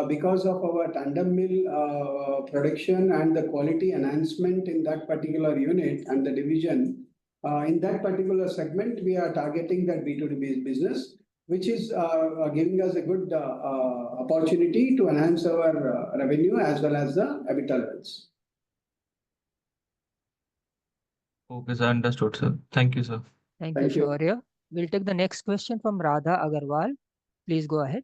because of our tandem mill production and the quality enhancement in that particular unit and the division. In that particular segment, we are targeting that B2B business, which is giving us a good opportunity to enhance our revenue as well as the EBITDA levels. Okay, sir. Understood, sir. Thank you, sir. Thank Thank you, you. Shaurya. We'll take the next question from Radha Agarwal. Please go ahead.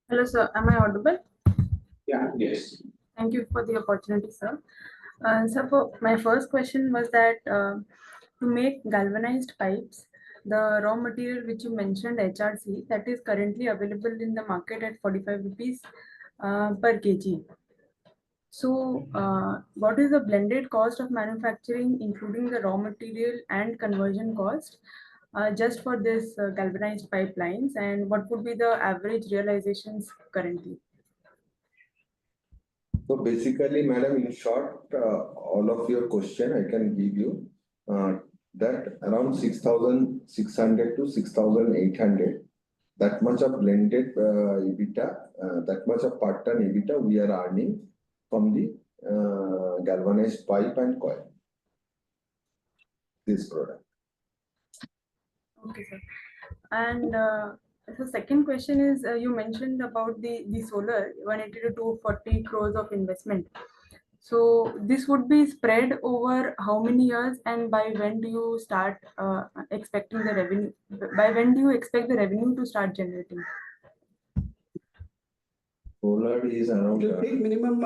Hello, sir. Am I audible? Yeah, yes. Thank you for the opportunity, sir. So, for my first question was that to make galvanized pipes, the raw material which you mentioned, HRC, that is currently available in the market at 45 rupees per kg. So, what is the blended cost of manufacturing, including the raw material and conversion cost, just for this galvanized pipelines, and what would be the average realizations currently? So basically, madam, in short, all of your question I can give you that around 6,600 to 6,800, that much of blended EBITDA, that much of per ton EBITDA we are earning from the galvanized pipe and coil. This product. Okay, sir. And the second question is, you mentioned about the solar 180 to 240 crores of investment. So this would be spread over how many years, and by when do you start expecting the revenue? By when do you expect the revenue to start generating? Solar is around. It will take minimum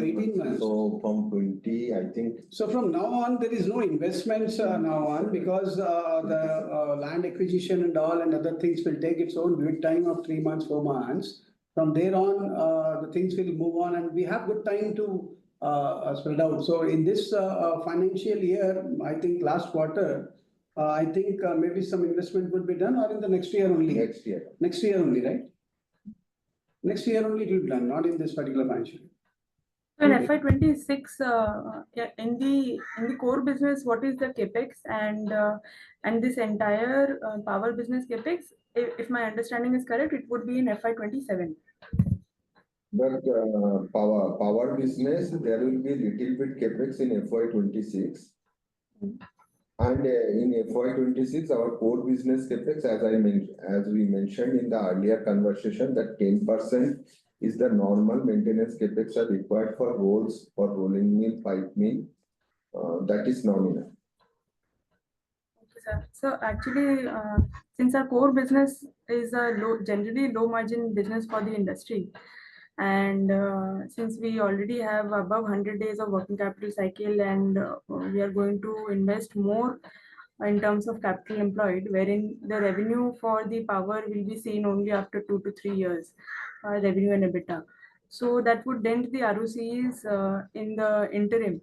18 months. So from 20, I think. So from now on, there is no investments now on, because the land acquisition and all and other things will take its own good time of 3 months, 4 months. From there on, the things will move on, and we have good time to spread out. So in this financial year, I think last quarter, I think maybe some investment would be done, or in the next year only. Next year. Next year only, right? Next year only it will be done, not in this particular financial year. So in FY26, in the core business, what is the capex, and this entire power business capex? If my understanding is correct, it would be in FY27. But power business, there will be little bit capex in FY26. And in FY26, our core business capex, as we mentioned in the earlier conversation, that 10% is the normal maintenance capex are required for rolls, for rolling mill, pipe mill. That is nominal. Okay, sir. So actually, since our core business is a generally low margin business for the industry, and since we already have above 100 days of working capital cycle, and we are going to invest more in terms of capital employed, wherein the revenue for the power will be seen only after 2 to 3 years, revenue and EBITDA. So that would dent the ROCs in the interim.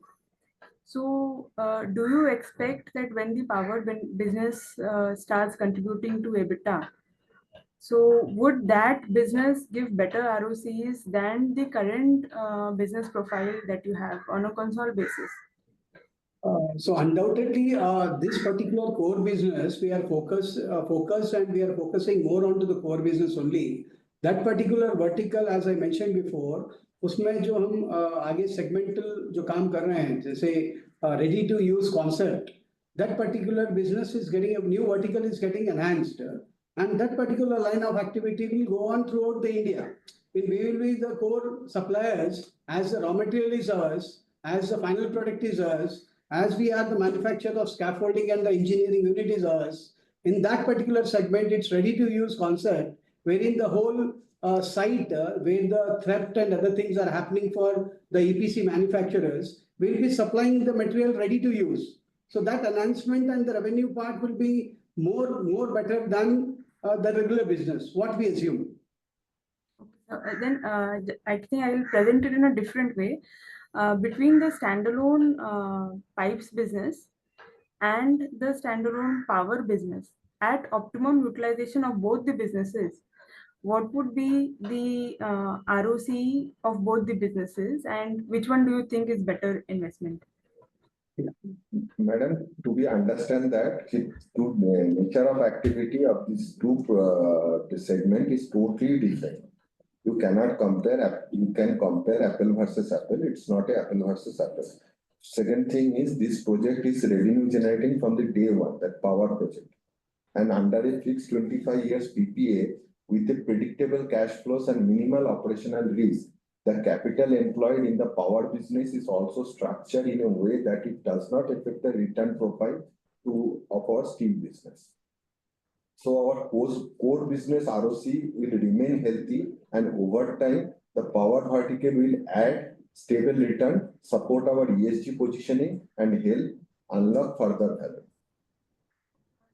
So do you expect that when the power business starts contributing to EBITDA, so would that business give better ROCs than the current business profile that you have on a console basis? So undoubtedly, this particular core business, we are focused and we are focusing more onto the core business only. That particular vertical, as I mentioned before, उसमें जो हम आगे segmental जो काम कर रहे हैं, जैसे ready to use concept, that particular business is getting a new vertical is getting enhanced, and that particular line of activity will go on throughout the India. We will be the core suppliers, as the raw material is ours, as the final product is ours, as we are the manufacturer of scaffolding and the engineering unit is ours. In that particular segment, it's ready to use concept, wherein the whole site where the theft and other things are happening for the EPC manufacturers will be supplying the material ready to use. So that announcement and the revenue part will be more better than the regular business, what we assume. Then I think I will present it in a different way. Between the standalone pipes business and the standalone power business, at optimum utilization of both the businesses, what would be the ROC of both the businesses, and which one do you think is better investment? Madam, to be understand that the nature of activity of these two the segment is totally different. You cannot compare. You can compare apple versus apple. It's not a apple versus apple. Second thing is, this project is revenue generating from the day one, that power project, and under a fixed 25 years PPA with a predictable cash flows and minimal operational risk. the capital employed in the power business is also structured in a way that it does not affect the return profile of our steel business. So our core business ROC will remain healthy, and over time, the power vertical will add stable return, support our ESG positioning, and help unlock further value.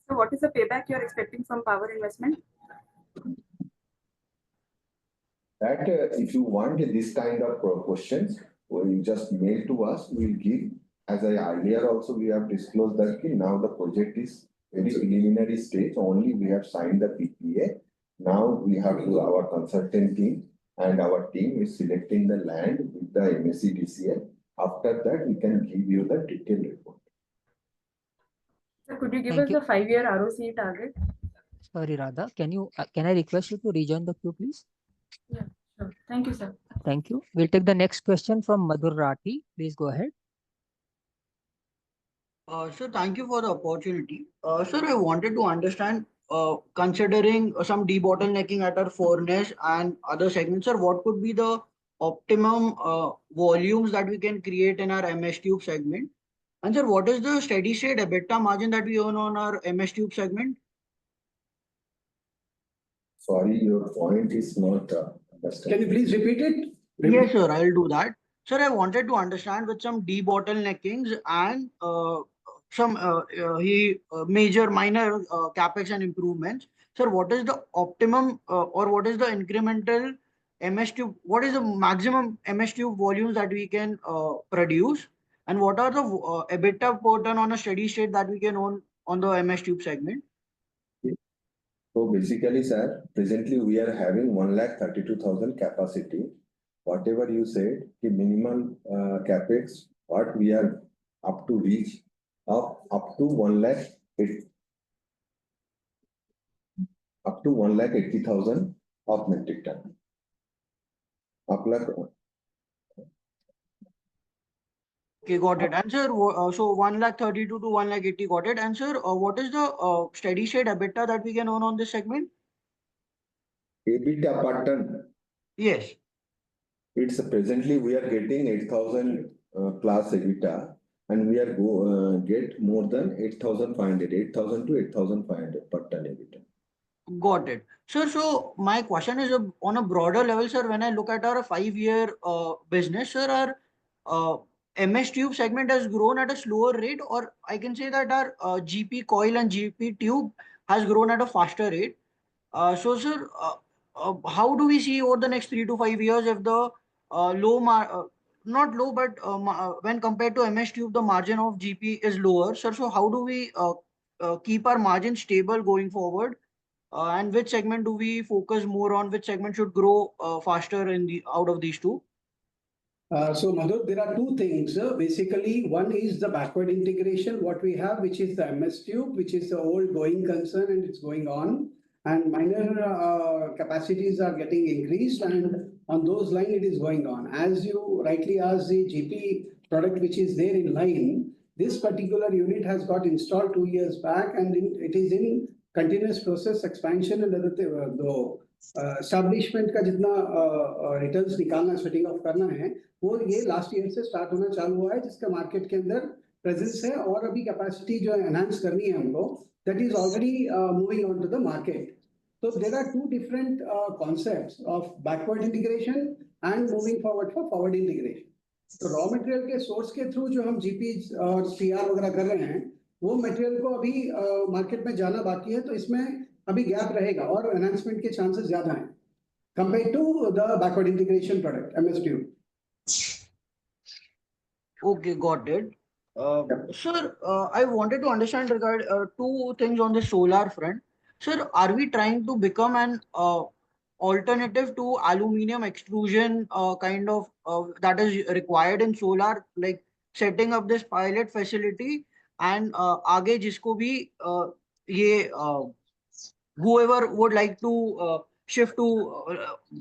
So what is the payback you're expecting from power investment? That if you want this kind of questions, you just mail to us, we'll give. As I earlier also we have disclosed that now the project is very preliminary stage, only we have signed the PPA. Now we have our consultant team and our team is selecting the land with the MSCDCL. After that, we can give you the detailed report. So could you give Thank us you. the 5-year ROC target? Sorry, Radha. Can I request you to rejoin the queue, please? Yeah, sure. Thank you, sir. Thank you. We'll take the next question from Madhur Rathi. Please go ahead. Sir, thank you for the opportunity. Sir, I wanted to understand, considering some debottlenecking at our furnace and other segments, sir, what could be the optimum volumes that we can create in our MS Tube segment? And sir, what is the steady state EBITDA margin that we earn on our MS Tube segment? Sorry, your point is not understood. Can you please repeat it? Yes, sir, I'll do that. Sir, I wanted to understand with some debottleneckings and some major minor capex and improvements. Sir, what is the optimum or what is the incremental MS Tube? What is the maximum MS Tube volumes that we can produce? And what are the EBITDA per ton on a steady state that we can own on the MS Tube segment? So basically, sir, presently we are having 132,000 capacity. Whatever you said, the minimum capex, what we are up to reach up to 180,000 of metric ton. Okay, got it. And sir, so 132 to 180, got it. And sir, what is the steady state EBITDA that we can earn on this segment? EBITDA per ton. Yes. It's presently we are getting 8,000 plus EBITDA, and we are get more than 8,500, 8,000 to 8,500 per ton EBITDA. Got it. Sir, so my question is on a broader level, sir, when I look at our 5-year business, sir, our MS Tube segment has grown at a slower rate, or I can say that our GP coil and GP tube has grown at a faster rate. So, sir, how do we see over the next 3 to 5 years if the not low, but when compared to MS Tube, the margin of GP is lower, sir? So, how do we keep our margin stable going forward? And which segment do we focus more on? Which segment should grow faster out of these two? So, Madhur, there are two things. Basically, one is the backward integration, what we have, which is the MS Tube, which is the old going concern and it's going on. And minor capacities are getting increased, and on those lines, it is going on. As you rightly asked, the GP product, which is there in line, this particular unit has got installed 2 years back, and it is in continuous process expansion and other establishment का जितना returns निकालना setting off करना है वो ये last year से start होना चालू हुआ है जिसका market के अंदर presence है और अभी capacity जो enhance करनी है हमको that is already moving on to the market. So there are two different concepts of backward integration and moving forward for forward integration. तो रॉ मटेरियल के सोर्स के थ्रू जो हम जीपी और सीआर वगैरह कर रहे हैं वो मटेरियल को अभी मार्केट में जाना बाकी है तो इसमें अभी गैप रहेगा और एनहांसमेंट के चांसेस ज्यादा हैं compare to the backward integration product MS tube. Okay, got it. Sir, I wanted to understand regard two things on the solar front. Sir, are we trying to become an alternative to aluminum extrusion kind of that is required in solar, like setting up this pilot facility and आगे जिसको भी ये whoever would like to shift to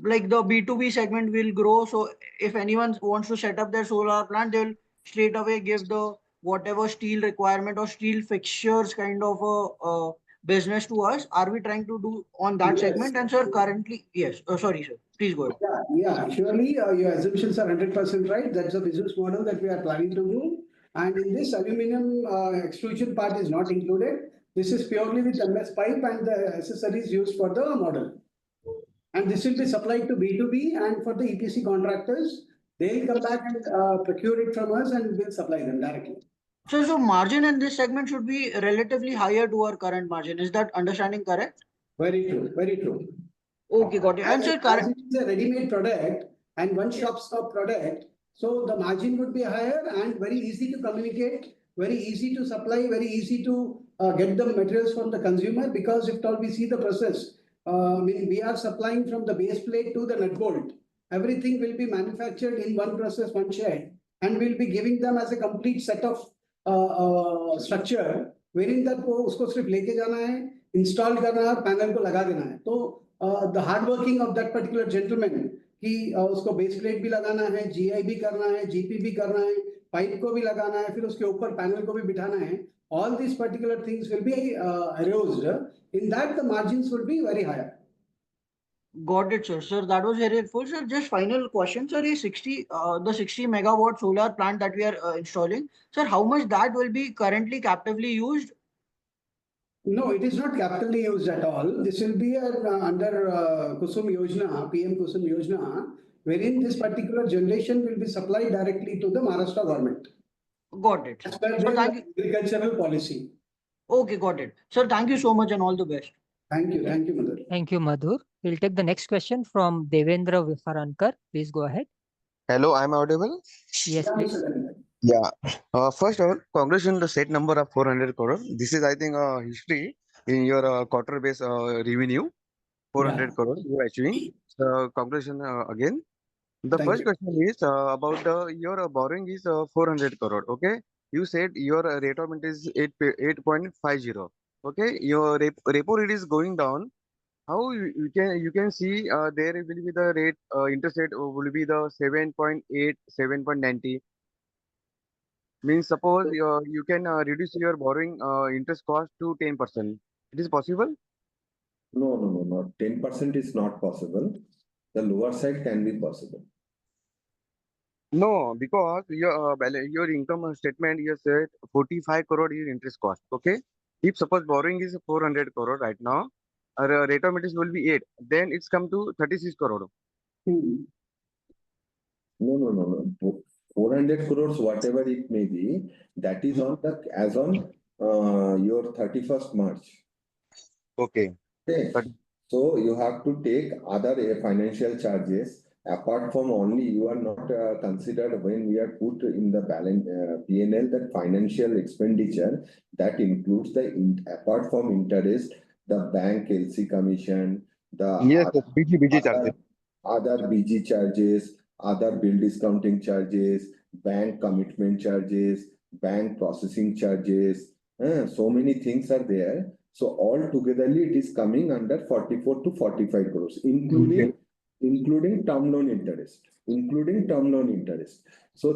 like the B2B segment will grow. So if anyone wants to set up their solar plant, they'll straight away give the whatever steel requirement or steel fixtures kind of a business to us? Are we trying to do on that Yes. segment? And sir, currently, yes. Sorry, sir. Please go ahead. Yeah, surely your assumptions are 100% right. That's the business model that we are planning to do. And in this, aluminum extrusion part is not included. This is purely with MS pipe and the accessories used for the model. And this will be supplied to B2B, and for the EPC contractors, they'll come back and procure it from us and we'll supply them directly. So margin in this segment should be relatively higher to our current margin. Is that understanding correct? Very true, very true. Okay, got it. And As sir, it is a ready-made product and one shop stop product, so the margin would be higher and very easy to communicate, very easy to supply, very easy to get the materials from the consumer, because if all we see the process, I mean, we are supplying from the base plate to the nut bolt. Everything will be manufactured in one process, one shed, and we'll be giving them as a complete set of structure, wherein that वो उसको सिर्फ लेके जाना है, install करना है और panel को लगा देना है. तो the hard working of that particular gentleman कि उसको बेस प्लेट भी लगाना है, GI भी करना है, GP भी करना है, पाइप को भी लगाना है, फिर उसके ऊपर पैनल को भी बिठाना है. All these particular things will be arranged. In that, the margins will be very higher. Got it, sir. Sir, that was very helpful. Sir, just final question, sir. Is the 60 megawatt solar plant that we are installing, sir, how much that will be currently captively used? No, it is not capitally used at all. This will be under Kusum Yojana, PM Kusum Yojana, wherein this particular generation will be supplied directly to the Maharashtra government. Got it. As per Sir, their agricultural policy. Okay, got it. Sir, thank you so much and all the best. Thank you, Madhur. Thank you, Madhur. We'll take the next question from Devendra Viharankar. Please go ahead. Hello, I'm audible? Yes, please. Yeah. First of all, congratulations on the set number of 400 crore. This is, I think, history in your quarter-based revenue. 400 crore you are achieving. So, congratulations again. The Thank first you. question is about your borrowing is 400 crore. Okay. You said your rate of interest is 8.50. Okay. Your repo rate is going down. How you can see there will be the rate interest rate will be the 7.8, 7.90. Means suppose you can reduce your borrowing interest cost to 10%. It is possible? No. 10% is not possible. The lower side can be possible. No, because your income statement you said 45 crore is interest cost. Okay. If suppose borrowing is 400 crore right now, our rate of interest will be 8. Then it's come to 36 crore. No. 400 crores, whatever it may be, that is on the as on your 31st March. Okay. Okay. So you have to take other financial charges. Apart from only, you are not considered when we are put in the balance P&L that financial expenditure that includes apart from interest, the bank LC commission, the yes, BG charges. other BG charges, other bill discounting charges, bank commitment charges, bank processing charges. So many things are there. So all togetherly, it is coming under 44 to 45 crores, including term loan interest, So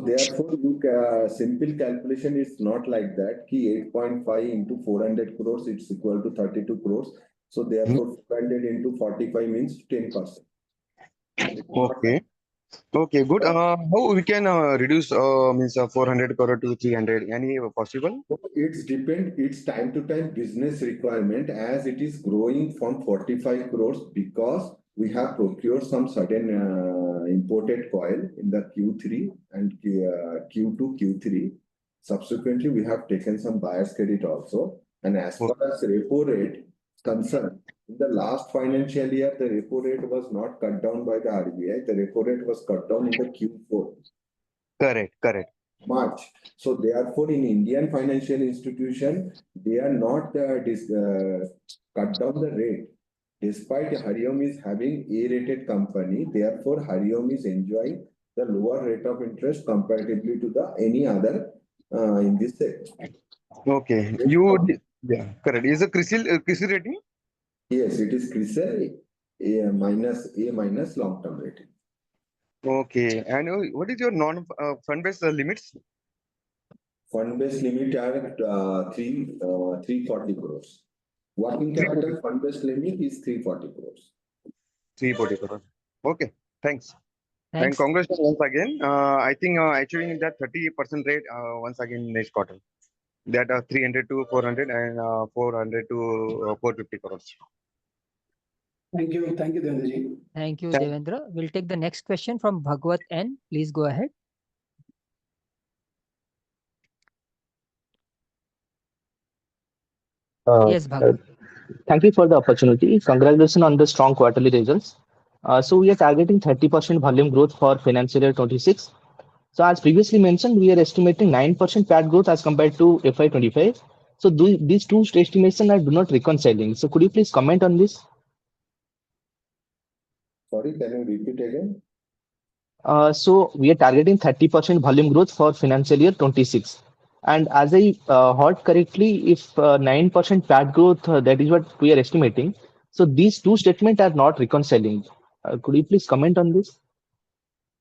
therefore, simple calculation is not like that. Ki 8.5 into 400 crores, it's equal to 32 crores. So therefore, 400 into 45 means 10%. Okay. Okay, good. How we can reduce means 400 crore to 300? Any possible? It's time to time business requirement as it is growing from 45 crores because we have procured some certain imported coil in the Q3 and Q2, Q3. Subsequently, we have taken some buyer's credit also. And as far as repo rate concerned, in the last financial year, the repo rate was not cut down by the RBI. The repo rate was cut down in the Q4. Correct. March. So therefore, in Indian financial institution, they are not cut down the rate. Despite Hariom is having A-rated company, therefore Hariom is enjoying the lower rate of interest comparatively to the any other in this sector. Okay. Correct. Is a CRISIL rating? Yes, it is CRISIL A minus long-term rating. Okay. And what is your non-fund-based limits? Fund-based limit are at 340 crores. Working capital fund-based limit is 340 crores. 340 crores. Okay, thanks. And Thanks. congratulations once again. I think achieving that 30% rate once again next quarter. That 300 to 400 and 400 to 450 crores. Thank you, Devendraji. Thank you, Devendra. We'll take the next question from Bhagwat N. Please go ahead. Yes, Bhagwat. Thank you for the opportunity. Congratulations on the strong quarterly results. So we are targeting 30% volume growth for financial year 26. So as previously mentioned, we are estimating 9% PAT growth as compared to FY25. So these two estimations are do not reconciling. So could you please comment on this? Sorry, can you repeat again? So we are targeting 30% volume growth for financial year 26. And as I heard correctly, if 9% PAT growth, that is what we are estimating. So these two statements are not reconciling. Could you please comment on this?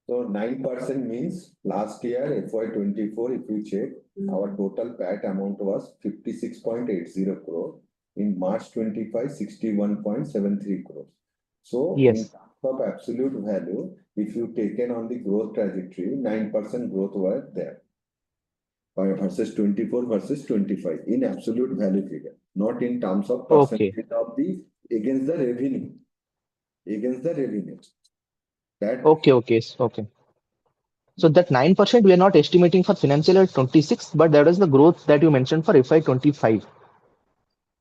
So 9% means last year, FY24, if you check, our total PAT amount was 56.80 crore. In March 25, 61.73 crores. So in Yes. terms of absolute value, if you taken on the growth trajectory, 9% growth were there. Versus 24 versus 25 in absolute value figure, not in terms of percentage Okay. of the against the revenue. Against the revenue. That Okay. Okay. So that 9% we are not estimating for financial year 26, but that is the growth that you mentioned for FY25.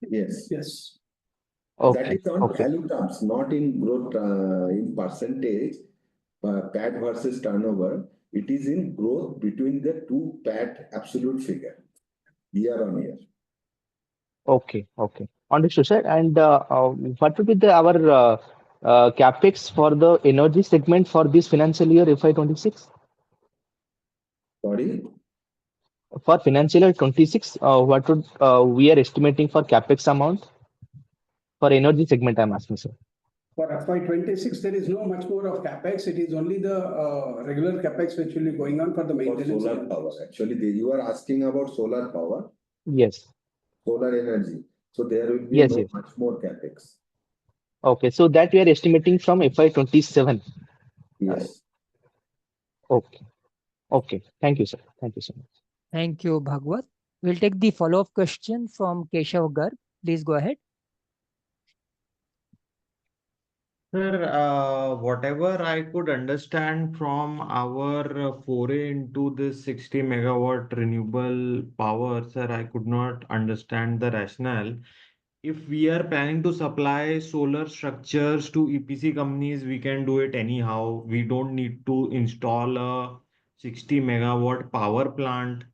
yes. That Okay. is on Okay. value terms, not in growth in percentage, PAT versus turnover. It is in growth between the two PAT absolute figure, year on year. Okay. Understood, sir. And what would be our capex for the energy segment for this financial year FY26? Sorry? For financial year 26, what would we are estimating for capex amount for energy segment? I'm asking, sir. For FY26, there is no much more of capex. It is only the regular capex which will be going on for the For maintenance. solar power, actually, you are asking about solar power, Yes. solar energy. So there will be Yes. no much more capex. Okay. So that we are estimating from FY27. Yes. Okay. Thank you, sir. Thank you so much. Thank you, Bhagwat. We'll take the follow-up question from Keshav Garg. Please go ahead. Sir, whatever I could understand from our foray into this 60 megawatt renewable power, sir, I could not understand the rationale. If we are planning to supply solar structures to EPC companies, we can do it anyhow. We don't need to install a 60 megawatt power plant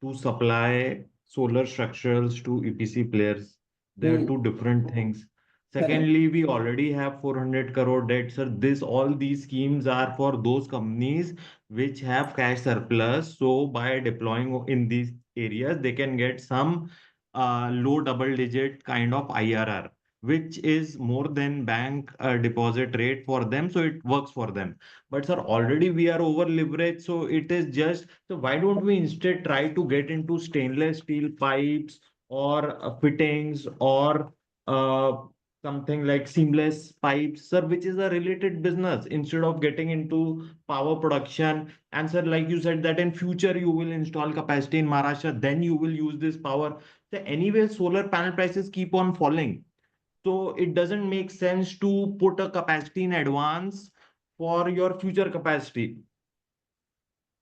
to supply solar structures to EPC players. They are two different things. Secondly, we already have 400 crore debt, sir. All these schemes are for those companies which have cash surplus. So by deploying in these areas, they can get some low double digit kind of IRR, which is more than bank deposit rate for them. So it works for them. But sir, already we are over leveraged. So it is just, so why don't we instead try to get into stainless steel pipes or fittings or uh, something like seamless pipes, sir, which is a related business instead of getting into power production. And sir, like you said, that in future you will install capacity in Maharashtra, then you will use this power. So anyway, solar panel prices keep on falling. So it doesn't make sense to put a capacity in advance for your future capacity.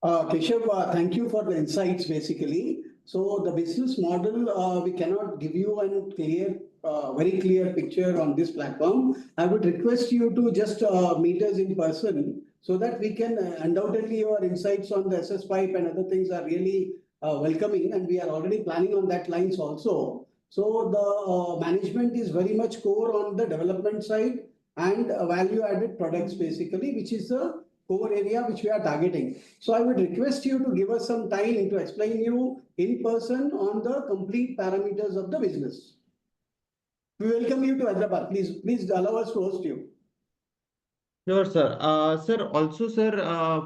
Keshav, thank you for the insights, basically. So the business model, we cannot give you a very clear picture on this platform. I would request you to just meet us in person so that we can undoubtedly your insights on the SS pipe and other things are really welcoming, and we are already planning on that lines also. So the management is very much core on the development side and value-added products, basically, which is the core area which we are targeting. So I would request you to give us some time to explain you in person on the complete parameters of the business. We welcome you to Hyderabad. Please allow us to host you. Sure, sir. Sir, also, sir,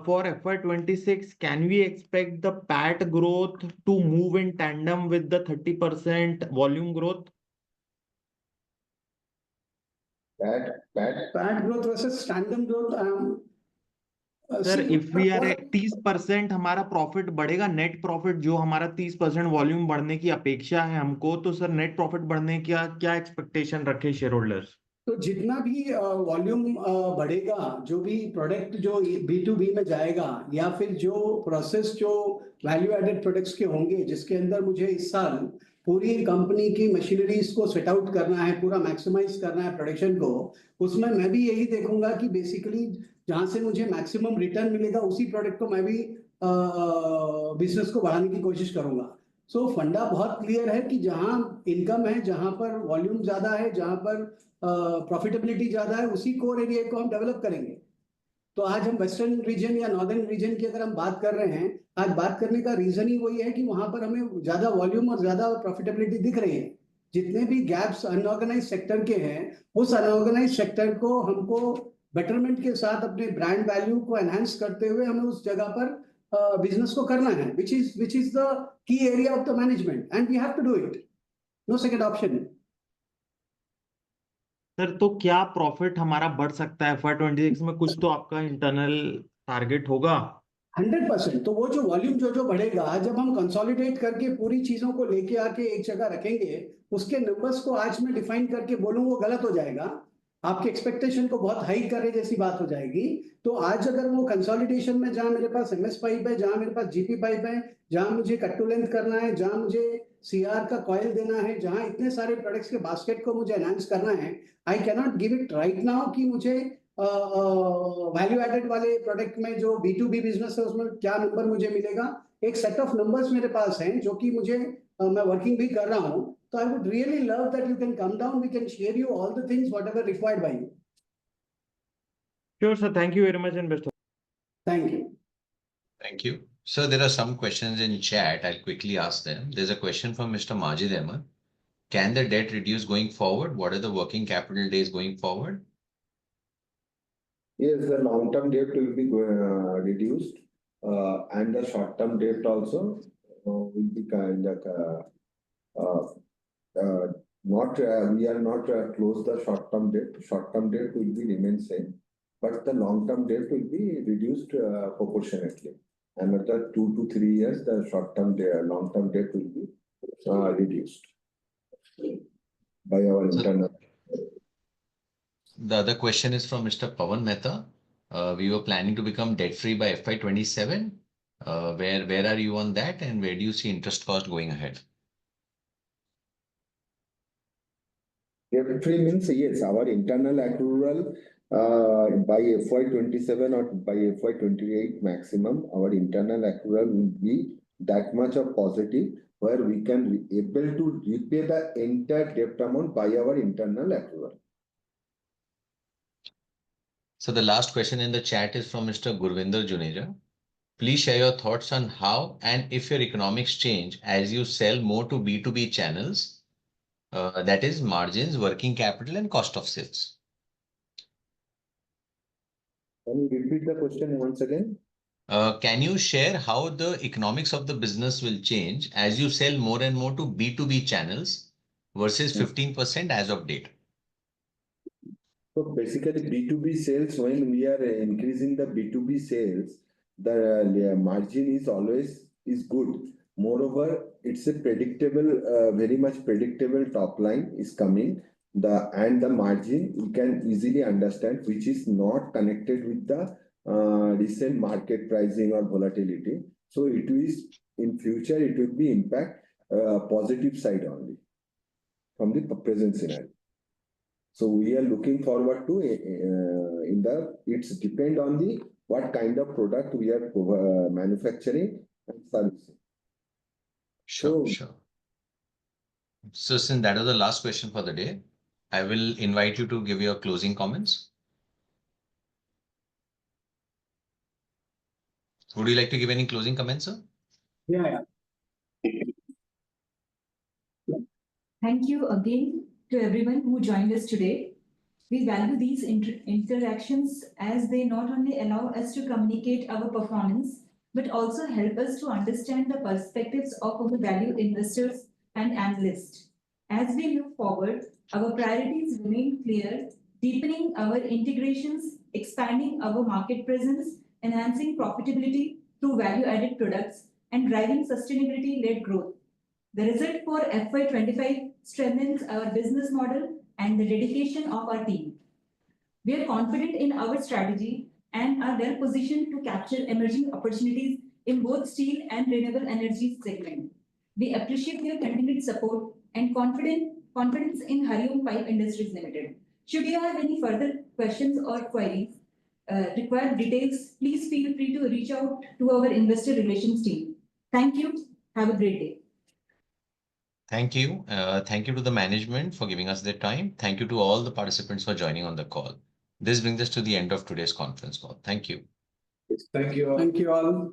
for FY26, can we expect the PAT growth to move in tandem with the 30% volume growth? PAT growth versus tandem growth. Sir See, if we are 30% हमारा profit बढ़ेगा, net profit जो हमारा 30% volume बढ़ने की अपेक्षा है हमको, तो सर नेट प्रॉफिट बढ़ने का क्या एक्सपेक्टेशन रखे शेयर होल्डर्स? तो जितना भी वॉल्यूम बढ़ेगा, जो भी प्रोडक्ट जो B2B में जाएगा, या फिर जो प्रोसेस जो वैल्यू एडेड प्रोडक्ट्स के होंगे, जिसके अंदर मुझे इस साल पूरी कंपनी की मशीनरीज को सेट आउट करना है, पूरा मैक्सिमाइज करना है प्रोडक्शन को, उसमें मैं भी यही देखूंगा कि बेसिकली जहां से मुझे मैक्सिमम रिटर्न मिलेगा उसी प्रोडक्ट को मैं भी बिजनेस को बढ़ाने की कोशिश करूंगा। सो फंडा बहुत क्लियर है कि जहां इनकम है, जहां पर वॉल्यूम ज्यादा है, जहां पर प्रॉफिटेबिलिटी ज्यादा है, उसी कोर एरिया को हम डेवलप करेंगे। तो आज हम वेस्टर्न रीजन या नॉर्दर्न रीजन की अगर हम बात कर रहे हैं, आज बात करने का रीजन ही वही है कि वहां पर हमें ज्यादा वॉल्यूम और ज्यादा प्रॉफिटेबिलिटी दिख रही है। जितने भी गैप्स अनऑर्गेनाइज सेक्टर के हैं, उस अनऑर्गेनाइज सेक्टर को हमको बेटरमेंट के साथ अपने ब्रांड वैल्यू को एनहांस करते हुए हमें उस जगह पर बिजनेस को करना है, which is the key area of the management, and we have to do it. No second option. Sir तो क्या प्रॉफिट हमारा बढ़ सकता है FY26 में? कुछ तो आपका इंटरनल टारगेट होगा। 100%। तो वो जो वॉल्यूम जो बढ़ेगा, जब हम कंसोलिडेट करके पूरी चीजों को लेके आके एक जगह रखेंगे, उसके नंबर्स को आज मैं डिफाइन करके बोलूं वो गलत हो जाएगा, आपके एक्सपेक्टेशन को बहुत हाई करने जैसी बात हो जाएगी। तो आज अगर वो कंसोलिडेशन में, जहां मेरे पास MS पाइप है, जहां मेरे पास GP पाइप है, जहां मुझे कट्टू लेंथ करना है, जहां मुझे CR का कॉयल देना है, जहां इतने सारे प्रोडक्ट्स के बास्केट को मुझे एनहांस करना है, I cannot give it right now कि मुझे वैल्यू एडेड वाले प्रोडक्ट में जो B2B बिजनेस है उसमें क्या नंबर मुझे मिलेगा। एक सेट ऑफ नंबर्स मेरे पास हैं जो कि मुझे मैं वर्किंग भी कर रहा हूं। तो I would really love that you can come down, we can share you all the things whatever required by you. Sure, sir. Thank you very much and best of luck. Thank you. Thank you. So there are some questions in chat. I'll quickly ask them. There's a question from Mr. Majid Ahmed. Can the debt reduce going forward? What are the working capital days going forward? Yes, the long-term debt will be reduced, and the short-term debt also will be kind of not. We are not close the short-term debt. Short-term debt will be remain same, but the long-term debt will be reduced proportionately. Another 2 to 3 years, the short-term debt, long-term debt will be reduced by our internal. The other question is from Mr. Pawan Mehta. We were planning to become debt-free by FY27. Where are you on that, and where do you see interest cost going ahead? Debt-free means, yes, our internal accrual by FY27 or by FY28 maximum, our internal accrual will be that much of positive, where we can be able to repay the entire debt amount by our internal accrual. So the last question in the chat is from Mr. Gurvinder Juneja. Please share your thoughts on how and if your economics change as you sell more to B2B channels, that is margins, working capital, and cost of sales. Can you repeat the question once again? Can you share how the economics of the business will change as you sell more and more to B2B channels versus 15% as of date? So basically, B2B sales, when we are increasing the B2B sales, the margin is always good. Moreover, it's a predictable, very much predictable top line is coming. And the margin you can easily understand, which is not connected with the recent market pricing or volatility. So it is in future it will be impact positive side only from the present scenario. So we are looking forward to it's depend on the what kind of product we are manufacturing and servicing. Sure. So since that was the last question for the day, I will invite you to give your closing comments. Would you like to give any closing comments, sir? Yeah. Thank you again to everyone who joined us today. We value these interactions as they not only allow us to communicate our performance, but also help us to understand the perspectives of our valued investors and analysts. As we move forward, our priorities remain clear: deepening our integrations, expanding our market presence, enhancing profitability through value-added products, and driving sustainability-led growth. The result for FY25 strengthens our business model and the dedication of our team. We are confident in our strategy and are well positioned to capture emerging opportunities in both steel and renewable energy segment. We appreciate your continued support and confidence in Hariom Pipe Industries Limited. Should you have any further questions or queries, require details, please feel free to reach out to our investor relations team. Thank you. Have a great day. Thank you. Thank you to the management for giving us their time. Thank you to all the participants for joining on the call. This brings us to the end of today's conference call. Thank you. Thank you. Thank you all.